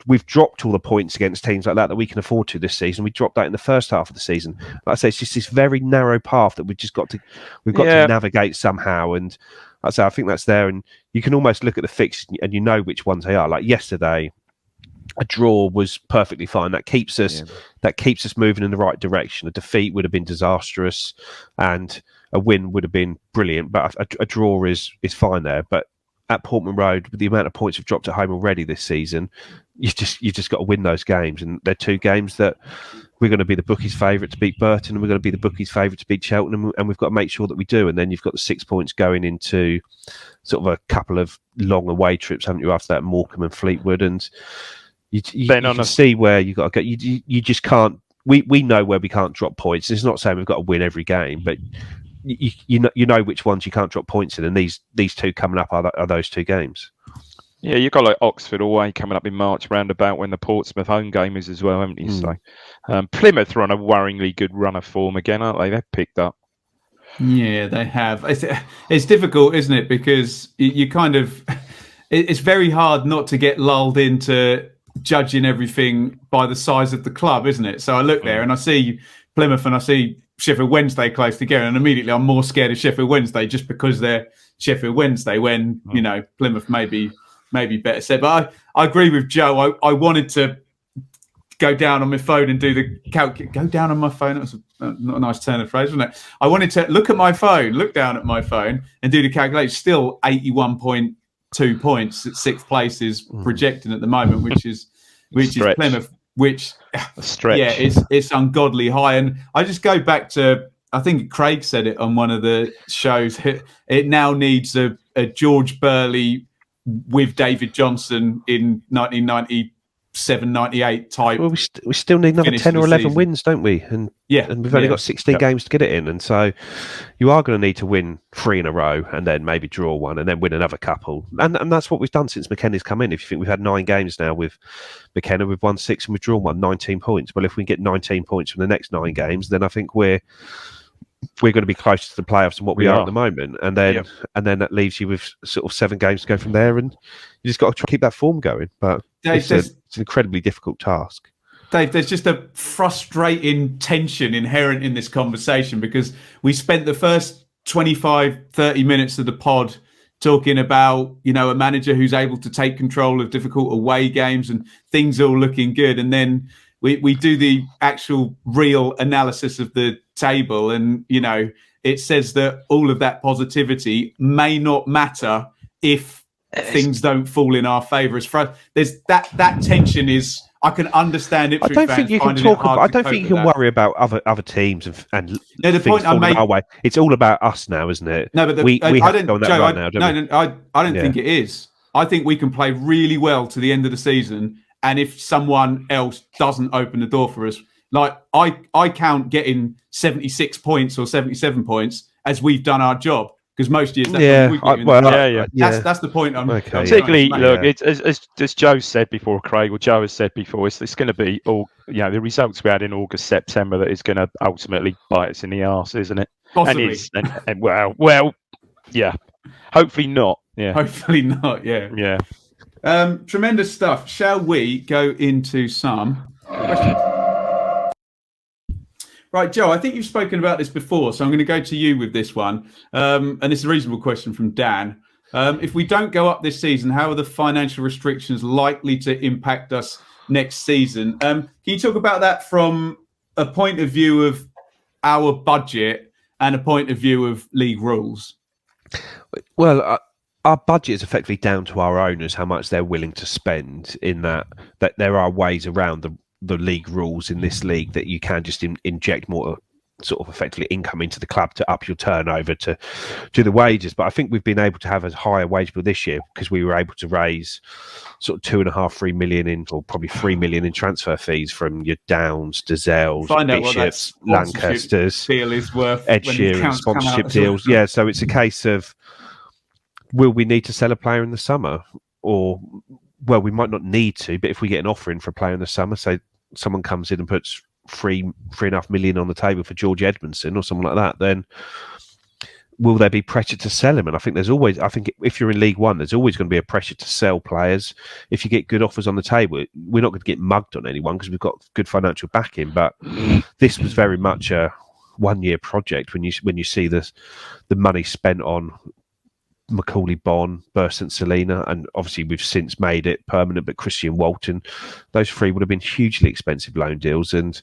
We've dropped all the points against teams like that we can afford to this season. We dropped that in the first half of the season. Like I say, it's just this very narrow path that we've got to navigate somehow. And like I say, I think that's there, and you can almost look at the fixtures and you know which ones they are. Like yesterday, a draw was perfectly fine. That keeps us moving in the right direction. A defeat would have been disastrous, and a win would have been brilliant. But a draw is fine there. But at Portman Road, with the amount of points we've dropped at home already this season, you've just got to win those games. And they're 2 games that we're going to be the bookies' favourite to beat Burton, and we're going to be the bookies' favourite to beat Cheltenham, and we've got to make sure that we do. And then you've got the 6 points going into sort of a couple of long away trips, haven't you? After that, Morecambe and Fleetwood, and you can see where you got to go. You just can't. We know where we can't drop points. It's not saying we've got to win every game, but you know which ones you can't drop points in, and these two coming up are those two games. Yeah, you've got like Oxford away coming up in March, roundabout when the Portsmouth home game is as well, haven't you? So Plymouth are on a worryingly good run of form again, aren't they? They've picked up. Yeah, they have. It's difficult, isn't it? Because you kind of, it's very hard not to get lulled into judging everything by the size of the club, isn't it? So I look there and I see Plymouth and I see Sheffield Wednesday close together, and immediately I'm more scared of Sheffield Wednesday just because they're Sheffield Wednesday when, you know, Plymouth maybe better set. But I agree with Joe. I wanted to go down on my phone and do the go down on my phone. That was not a nice turn of phrase, wasn't it? I wanted to look down at my phone and do the calculation. Still 81.2 points at sixth place is projecting at the moment, which is Plymouth, which yeah, it's ungodly high. And I just go back to, I think Craig said it on one of the shows. It now needs a George Burley with David Johnson in 1997-98 type. Well, we still need another 10 or 11 wins, don't we? And we've only got 16 games to get it in, and so you are going to need to win 3 in a row, and then maybe draw one, and then win another couple. And that's what we've done since McKenna's come in. If you think we've had 9 games now with McKenna, we've won 6 and we've drawn 1, 19 points. Well, if we get 19 points from the next 9 games, then I think we're going to be closer to the playoffs than what we are at the moment, and then that leaves you with sort of 7 games to go from there, and you just got to try to keep that form going. But Dave, it's an incredibly difficult task. Dave, there's just a frustrating tension inherent in this conversation, because we spent the first 25-30 minutes of the pod talking about, you know, a manager who's able to take control of difficult away games and things all looking good, and then we do the actual real analysis of the table, and you know, it says that all of that positivity may not matter if things don't fall in our favour. There's that tension is. I can understand it. I don't think you can talk about. I don't think you can worry about other teams and no, the point I'm making. Our way. It's all about us now, isn't it? No, but we have to go on that run now, don't we? No, I don't think it is. I think we can play really well to the end of the season. And if someone else doesn't open the door for us, like I count getting 76 points or 77 points as we've done our job, because most years that's the point I'm making. Particularly, look, it's, as Joe said before, Craig, or Joe has said before, it's going to be all, you know, the results we had in August, September that is going to ultimately bite us in the arse, isn't it? Possibly. And well, yeah, hopefully not. Yeah, hopefully not. Yeah, yeah. Tremendous stuff. Shall we go into some questions? Right, Joe, I think you've spoken about this before, so I'm going to go to you with this one. And it's a reasonable question from Dan. If we don't go up this season, how are the financial restrictions likely to impact us next season? Can you talk about that from a point of view of our budget and a point of view of league rules? Well, our budget is effectively down to our owners, how much they're willing to spend, in that there are ways around the league rules in this league that you can just inject more sort of effectively income into the club to up your turnover to the wages. But I think we've been able to have a higher wage bill this year because we were able to raise sort of 2.5-3 million or probably 3 million in transfer fees from your Downs, Dazelles, Bishops, Lancasters, deal is worth, Ed Sheeran sponsorship deals. Yeah, so it's a case of, will we need to sell a player in the summer? Or, well, we might not need to, but if we get an offer in for a player in the summer, say someone comes in and puts 3.5 million on the table for George Edmondson or someone like that, then will there be pressure to sell him? And I think if you're in League One, there's always going to be a pressure to sell players. If you get good offers on the table, we're not going to get mugged on anyone because we've got good financial backing. But this was very much a one-year project when you see the money spent on Macaulay Bonne, Burst Selena, and obviously we've since made it permanent, but Christian Walton, those 3 would have been hugely expensive loan deals. And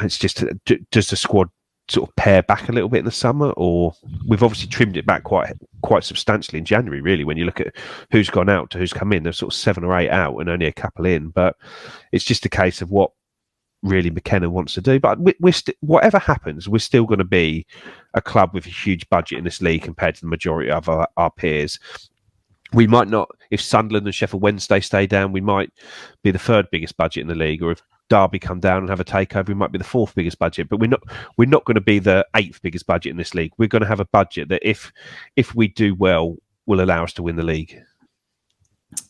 it's just, does the squad sort of pare back a little bit in the summer? Or we've obviously trimmed it back quite substantially in January, really, when you look at who's gone out to who's come in. There's sort of 7 or 8 out and only a couple in, but it's just a case of what really McKenna wants to do. But we're whatever happens, we're still going to be a club with a huge budget in this league compared to the majority of our peers. We might not, if Sunderland and Sheffield Wednesday stay down, we might be the third biggest budget in the league, or if Derby come down and have a takeover, we might be the fourth biggest budget. But we're not going to be the eighth biggest budget in this league. We're going to have a budget that, if we do well, will allow us to win the league.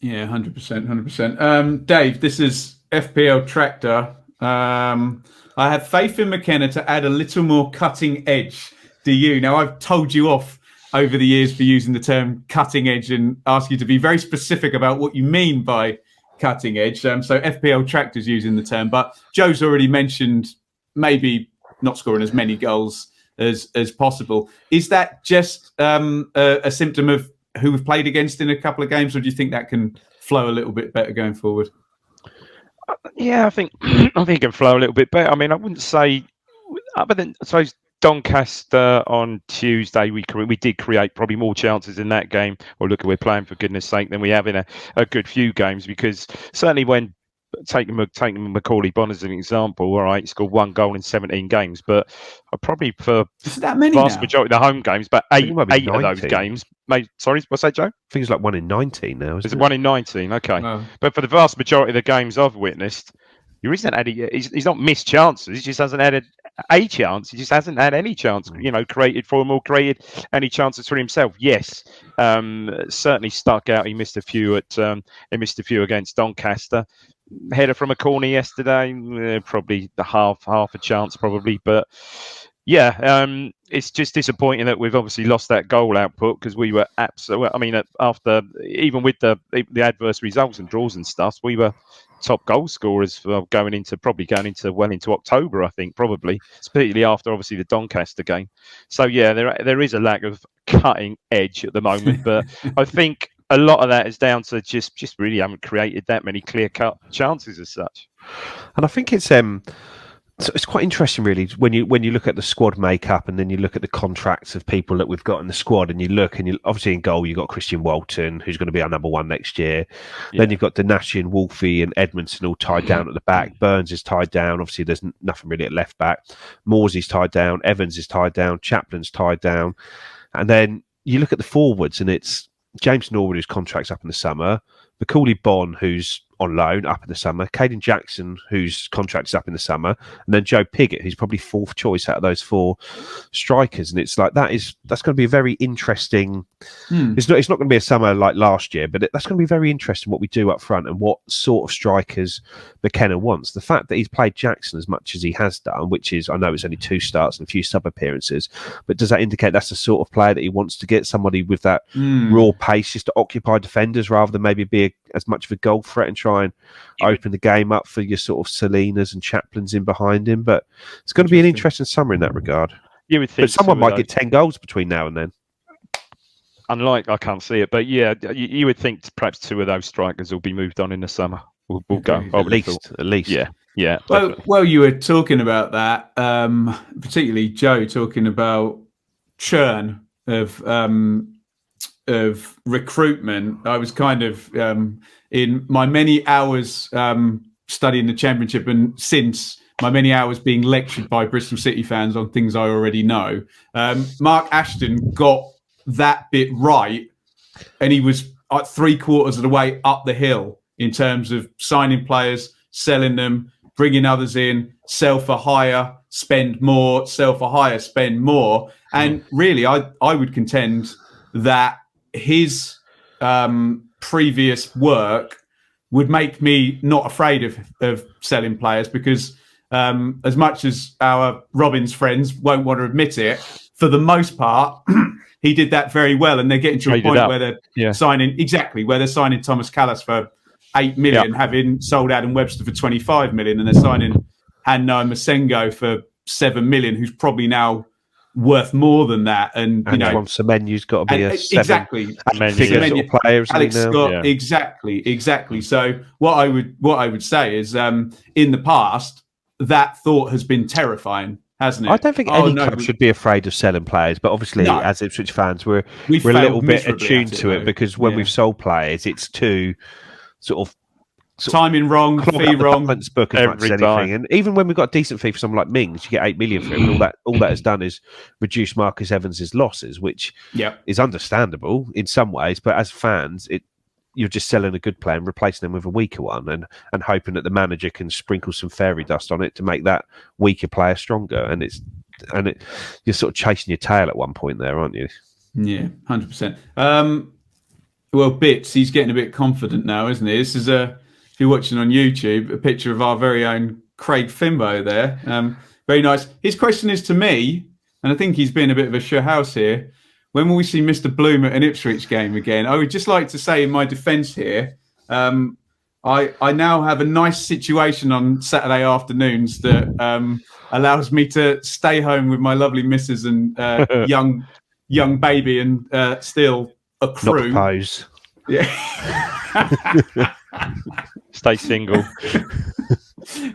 Yeah, 100%, 100%. Dave, this is FPL Tractor. I have faith in McKenna to add a little more cutting edge. Do you? Now, I've told you off over the years for using the term cutting edge and ask you to be very specific about what you mean by cutting edge. So FPL Tractor's using the term, but Joe's already mentioned maybe not scoring as many goals as possible. Is that just a symptom of who we've played against in a couple of games, or do you think that can flow a little bit better going forward? Yeah, I think it can flow a little bit better. I mean, I wouldn't say, other than I suppose Doncaster on Tuesday, we did create probably more chances in that game. Or look, we're playing for goodness sake than we have in a good few games, because certainly when taking Macaulay Bonne as an example, all right, he scored 1 goal in 17 games, but probably for that many vast now? majority of the home games, but eight of those games. Sorry, what's that, Joe? I think it's like 1 in 19 now. Is it 1 in 19? Okay, wow. But for the vast majority of the games I've witnessed, he's not missed chances. He just hasn't added a chance. He just hasn't had any chance, created for him or created any chances for himself. Yes, certainly stuck out. He missed a few against Doncaster. Header from a corner yesterday, probably the half a chance, probably. But yeah, it's just disappointing that we've obviously lost that goal output, because we were absolutely. I mean, after even with the adverse results and draws and stuff, we were top goal scorers for going into October, I think, probably, particularly after obviously the Doncaster game. So yeah, there is a lack of cutting edge at the moment, but I think a lot of that is down to just really haven't created that many clear-cut chances as such. And I think it's quite interesting, really, when you look at the squad makeup and then you look at the contracts of people that we've got in the squad, and you obviously in goal you've got Christian Walton, who's going to be our number 1 next year. Yeah. Then you've got Danashi and Wolfie and Edmondson all tied down at the back. Burns is tied down. Obviously, there's nothing really at left back. Morsey's tied down. Evans is tied down. Chaplin's tied down. And then you look at the forwards, and it's James Norwood, whose contract's up in the summer. Macaulay Bonne, who's on loan, up in the summer. Caden Jackson, whose contract is up in the summer. And then Joe Pigott, who's probably 4th choice out of those 4 strikers. And it's like, that's going to be a very interesting... It's not going to be a summer like last year, but that's going to be very interesting what we do up front and what sort of strikers McKenna wants. The fact that he's played Jackson as much as he has done, which is, I know it's only 2 starts and a few sub-appearances, but does that indicate that's the sort of player that he wants to get? Somebody with that raw pace, just to occupy defenders rather than maybe be as much of a goal threat and try and open the game up for your sort of Selenas and Chaplins in behind him. But it's going to be an interesting summer in that regard. You would think, but someone might get 10 goals between now and then. Unlike, I can't see it, but yeah, you would think perhaps 2 of those strikers will be moved on in the summer. We'll go at least. Yeah. Well, you were talking about that, particularly Joe, talking about churn of recruitment. I was kind of in my many hours studying the Championship, and since my many hours being lectured by Bristol City fans on things I already know, Mark Ashton got that bit right, and he was 3/4 of the way up the hill in terms of signing players, selling them, bringing others in, sell for higher, spend more, sell for higher, spend more. And really, I would contend that his previous work would make me not afraid of selling players, because as much as our Robins friends won't want to admit it, for the most part, he did that very well. And they're getting to a point where they're signing Thomas Callas for 8 million, having sold Adam Webster for 25 million, and they're signing Hanno Masengo for 7 million, who's probably now worth more than that. And you know, Semenyu's got to be a figure sort of player. Alex Scott, exactly. So what I would say is, in the past, that thought has been terrifying, hasn't it? I don't think any club should be afraid of selling players, but obviously, as Ipswich fans, we're a little bit attuned to it, because when we've sold players, it's to sort of timing wrong, fee wrong, balance book as much as anything. And even when we've got a decent fee for someone like Mings, you get 8 million for him. And all that has done is reduce Marcus Evans's losses, which is understandable in some ways. But as fans, you're just selling a good player and replacing them with a weaker one, and hoping that the manager can sprinkle some fairy dust on it to make that weaker player stronger. And you're sort of chasing your tail at one point there, aren't you? Yeah, 100%. Well, Bits, he's getting a bit confident now, isn't he? This is if you're watching on YouTube, a picture of our very own Craig Finbo there. Very nice. His question is to me, and I think he's been a bit of a showhouse here. When will we see Mr. Bloom at an Ipswich game again? I would just like to say in my defence here, I now have a nice situation on Saturday afternoons that allows me to stay home with my lovely missus and young baby and still accrue. Not propose. Yeah. Stay single.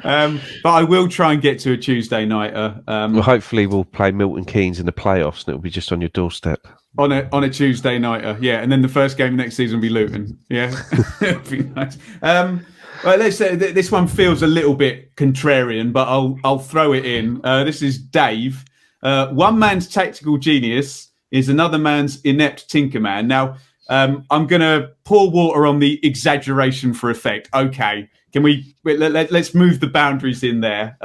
But I will try and get to a Tuesday nighter. Well, hopefully we'll play Milton Keynes in the playoffs and it'll be just on your doorstep. On a Tuesday nighter, yeah. And then the first game next season will be Luton. Yeah. It'll be nice. Well, let's say this one feels a little bit contrarian, but I'll throw it in. This is Dave. One man's tactical genius is another man's inept tinkerman. Now, I'm going to pour water on the exaggeration for effect. Okay, can let's move the boundaries in there.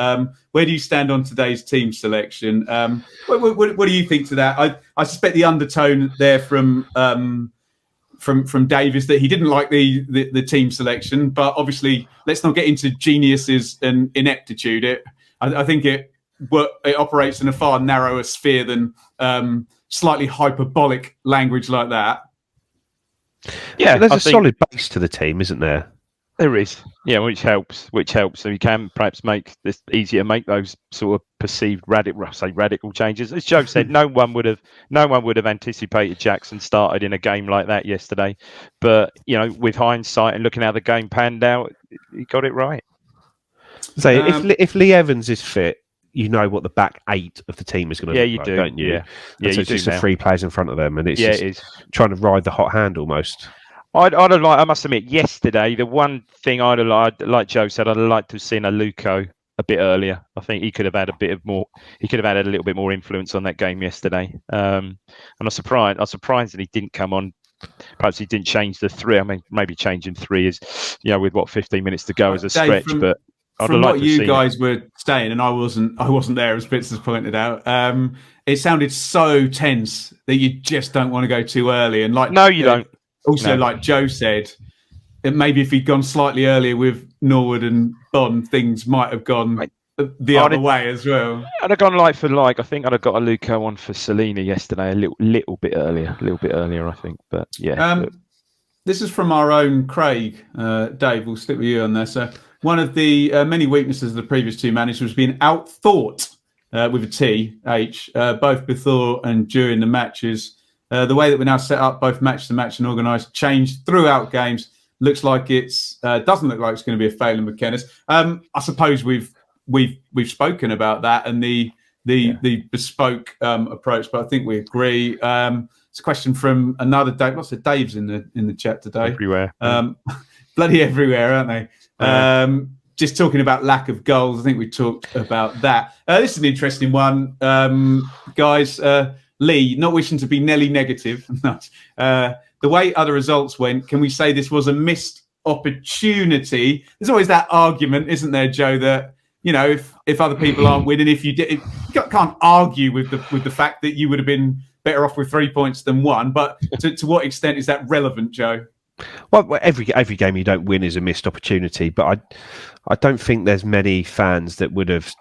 Where do you stand on today's team selection? What do you think to that? I suspect the undertone there from Dave is that he didn't like the team selection, but obviously let's not get into geniuses and ineptitude. I think it operates in a far narrower sphere than slightly hyperbolic language like that. Yeah, there's a solid base to the team, isn't there? There is, yeah, which helps. So you can perhaps make this easier, make those sort of perceived radical changes. As Joe said, no one would have anticipated Jackson started in a game like that yesterday. But with hindsight and looking how the game panned out, he got it right. So if Lee Evans is fit, you know what the back 8 of the team is going to look like, don't you? Yeah, so it's just the 3 players in front of them, and it's just it is. Trying to ride the hot hand almost. I must admit, yesterday, the one thing I'd have liked, like Joe said, I'd have liked to have seen a Luco a bit earlier. I think he could have had a little bit more influence on that game yesterday. And I'm surprised that he didn't come on. Perhaps he didn't change the 3. I mean, maybe changing 3 is, with 15 minutes to go as a stretch, but from what you guys were saying, and I wasn't there, as Fitz has pointed out. It sounded so tense that you just don't want to go too early. And like, no, you don't. Also, like Joe said, maybe if he'd gone slightly earlier with Norwood and Bond, things might have gone the other way as well. I'd have gone for like. I think I'd have got a Luco on for Selena yesterday, a little bit earlier, I think. But yeah. This is from our own Craig. Dave, we'll stick with you on there. So one of the many weaknesses of the previous 2 managers was being outthought with a TH, both before and during the matches. The way that we're now set up, both match to match and organised, changed throughout games. Looks like doesn't look like it's going to be a fail in McKenna's. I suppose we've spoken about that and the bespoke approach, but I think we agree. It's a question from another Dave. Lots of Daves in the chat today. Everywhere. Bloody everywhere, aren't they? Just talking about lack of goals. I think we talked about that. This is an interesting one, guys. Lee, not wishing to be Nelly negative. The way other results went, can we say this was a missed opportunity? There's always that argument, isn't there, Joe, that if other people aren't winning, you can't argue with the fact that you would have been better off with 3 points than 1. But to what extent is that relevant, Joe? Well, every game you don't win is a missed opportunity, but I don't think there's many fans that would have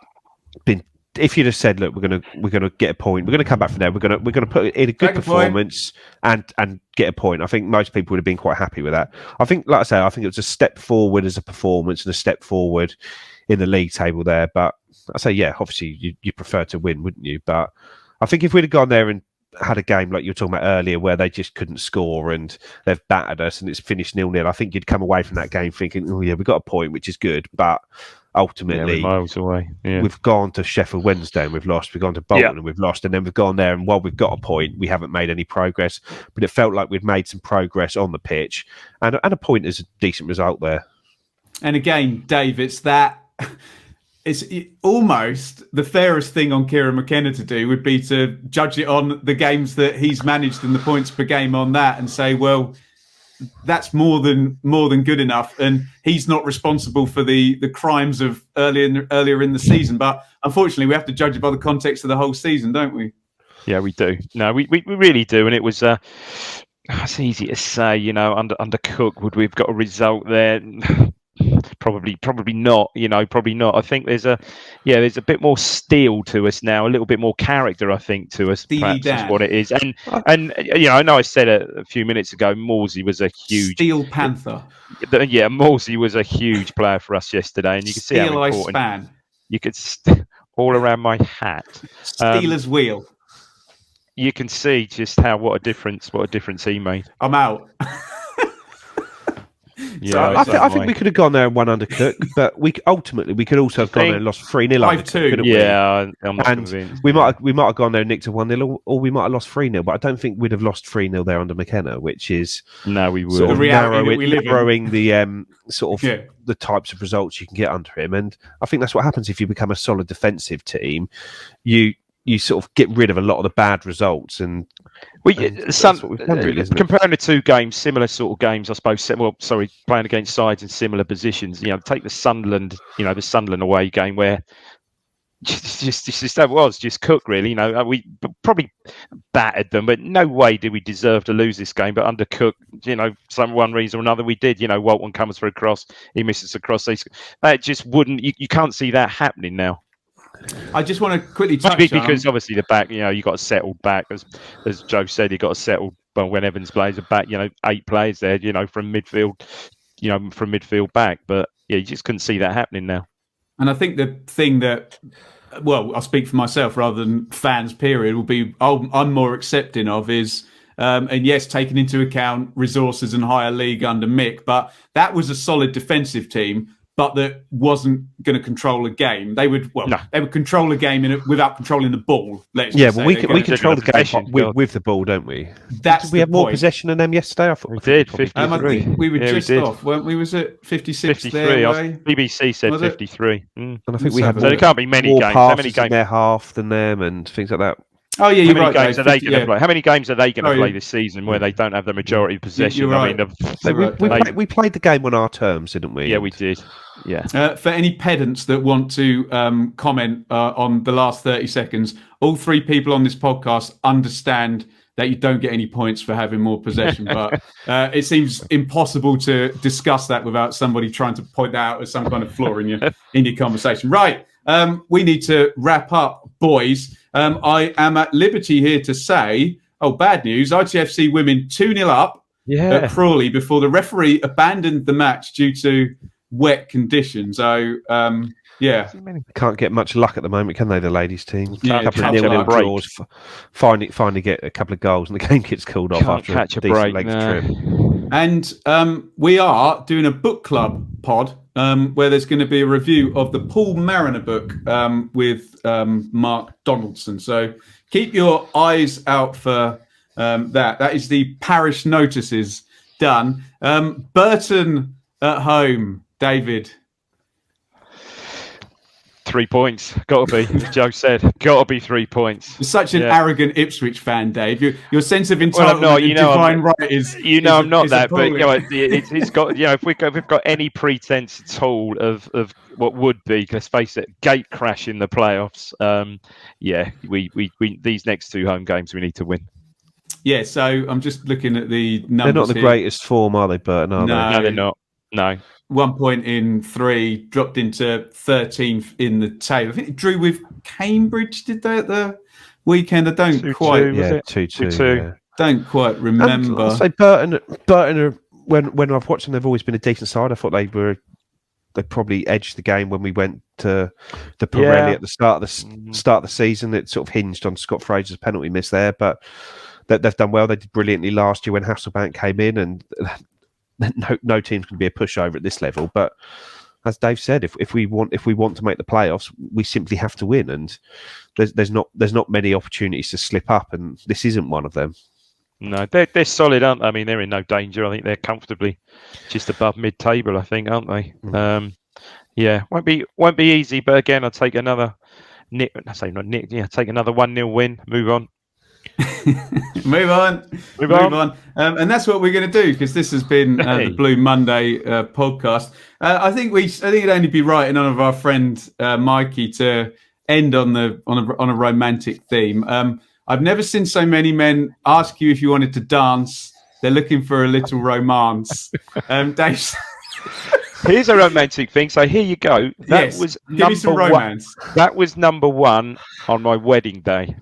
been. If you'd have said, "Look, we're gonna get a point. We're gonna come back from there. We're gonna put in a good performance and get a point." I think most people would have been quite happy with that. I think, like I say, I think it was a step forward as a performance and a step forward in the league table there. But I say, yeah, obviously you prefer to win, wouldn't you? But I think if we'd have gone there and had a game like you were talking about earlier where they just couldn't score and they've battered us and it's finished 0-0, I think you'd come away from that game thinking, oh yeah, we got a point, which is good, but ultimately miles away. Yeah. We've gone to Sheffield Wednesday and we've lost, we've gone to Bolton and we've lost, and then we've gone there and while we've got a point, we haven't made any progress, but it felt like we'd made some progress on the pitch, and a point is a decent result there. And again, Dave, it's almost the fairest thing on Kieran McKenna to do would be to judge it on the games that he's managed and the points per game on that, and say, well, that's more than good enough, and he's not responsible for the crimes of earlier in the season. But unfortunately, we have to judge it by the context of the whole season, don't we? Yeah, we do. No, we really do. And it was it's easy to say, under Cook, would we have got a result there? Probably not. Probably not. I think there's a bit more steel to us now, a little bit more character, I think, to us. Perhaps is what it is. And I know I said a few minutes ago, Morsey was a huge Steel Panther. Yeah, Morsey was a huge player for us yesterday, and you could see how important. Fan. You could all around my hat. Steelers wheel. You can see just what a difference he made. I'm out. Yeah, I think we could have gone there and won under Cook, but we could also have gone there and lost 3-0. 5-2. Yeah, I'm not convinced. We might have gone there and nicked a 1-0, or we might have lost 3-0. But I don't think we'd have lost 3-0 there under McKenna, which is we would sort of narrowing the sort of the types of results you can get under him. And I think that's what happens if you become a solid defensive team. You sort of get rid of a lot of the bad results, and comparing the two games, similar sort of games, I suppose. Playing against sides in similar positions. Take the Sunderland away game where that was just Cook really. We probably battered them, but no way did we deserve to lose this game. But under Cook, some one reason or another we did. Walton comes for a cross, he misses a cross. That just wouldn't. You can't see that happening now. I just want to quickly touch because obviously the back, you got a settled back, as Joe said, you got a settled. Well, when Evans plays a back, 8 players there, from midfield, from midfield back. But you just couldn't see that happening now. And I think the thing that, well, I'll speak for myself rather than fans. Period. Will be I'm more accepting of is. And yes, taking into account resources and higher league under Mick, but that was a solid defensive team. But that wasn't going to control a game. They would control a game without controlling the ball. We control the game with the ball, don't we? Did we have more possession than them yesterday? I thought we did. 53. I think we were just off, weren't we? Was it 56? 53. BBC said 53. And I think we had. So there can't be many games. How many games in their half than them and things like that? Oh yeah, you're right. Games are they going to play? How many games are they going to play this season where they don't have the majority of possession? You're right. We played the game on our terms, didn't we? Yeah, we did. Yeah. For any pedants that want to comment on the last 30 seconds, all 3 people on this podcast understand that you don't get any points for having more possession, but it seems impossible to discuss that without somebody trying to point that out as some kind of flaw in your conversation. Right. We need to wrap up, boys. I am at liberty here to say, bad news. ITFC women 2-0 up at Crawley before the referee abandoned the match due to wet conditions. So, can't get much luck at the moment, can they? The ladies' team, a couple of 0-0 draws, finally get a couple of goals, and the game gets called off after catch a decent length trip. And we are doing a book club pod where there's going to be a review of the Paul Mariner book with Mark Donaldson. So keep your eyes out for that. That is the parish notices done. Burton at home, David. 3 points. Got to be, as Joe said. Got to be 3 points. You're such an arrogant Ipswich fan, Dave. Your sense of entitlement and divine right is... I'm not that, but it's got... if we've got any pretense at all of what would be, let's face it, gate crash in the playoffs, we these next 2 home games we need to win. Yeah, so I'm just looking at the numbers. They're not the greatest form, are they, Burton? No, they're not. No. 1 point in 3, dropped into 13th in the table. I think it drew with Cambridge, did they, at the weekend? I don't 2-2, quite... 2-2. Don't quite remember. And I'll say Burton are, when I've watched them, they've always been a decent side. I thought they probably edged the game when we went to the Pirelli at the start of the season. It sort of hinged on Scott Fraser's penalty miss there, but they've done well. They did brilliantly last year when Hasselbank came in, and no team's going to be a pushover at this level. But as Dave said, if we want to make the playoffs, we simply have to win, and there's not many opportunities to slip up, and this isn't one of them. No, they're solid, aren't they? I mean, they're in no danger. I think they're comfortably just above mid-table, I think, aren't they? Yeah, won't be easy, but again, I'll take another take another 1-0 win. Move on. Move on. And that's what we're going to do, because this has been the Blue Monday podcast. I think it'd only be right in honor of our friend Mikey to end on a romantic theme. I've never seen so many men ask you if you wanted to dance. They're looking for a little romance. Dave. Here's a romantic thing. So here you go. Give me some romance. That was number 1 on my wedding day.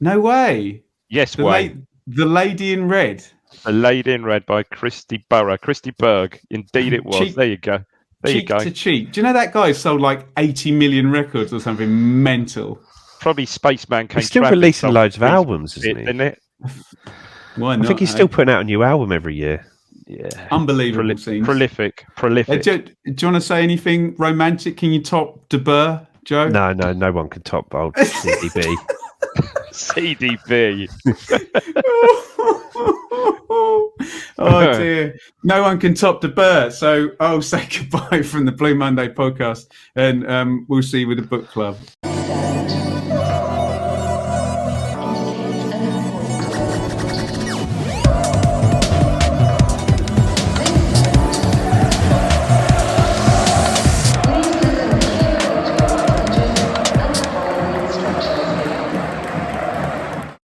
No way. Yes, The Lady in Red. The Lady in Red by Christy Berg. Indeed it was. There you go. Cheek to cheek. Do you know that guy sold like 80 million records or something mental? Probably Spaceman came. He's still releasing loads of albums, isn't it? Why not? I think he's still putting out a new album every year. Yeah, unbelievable. Prolific. Do you want to say anything romantic? Can you top De Burr, Joe? No one can top old CDB. CDB. Oh dear, no one can top De Burr. So I'll say goodbye from the Blue Monday podcast, and we'll see you with the book club.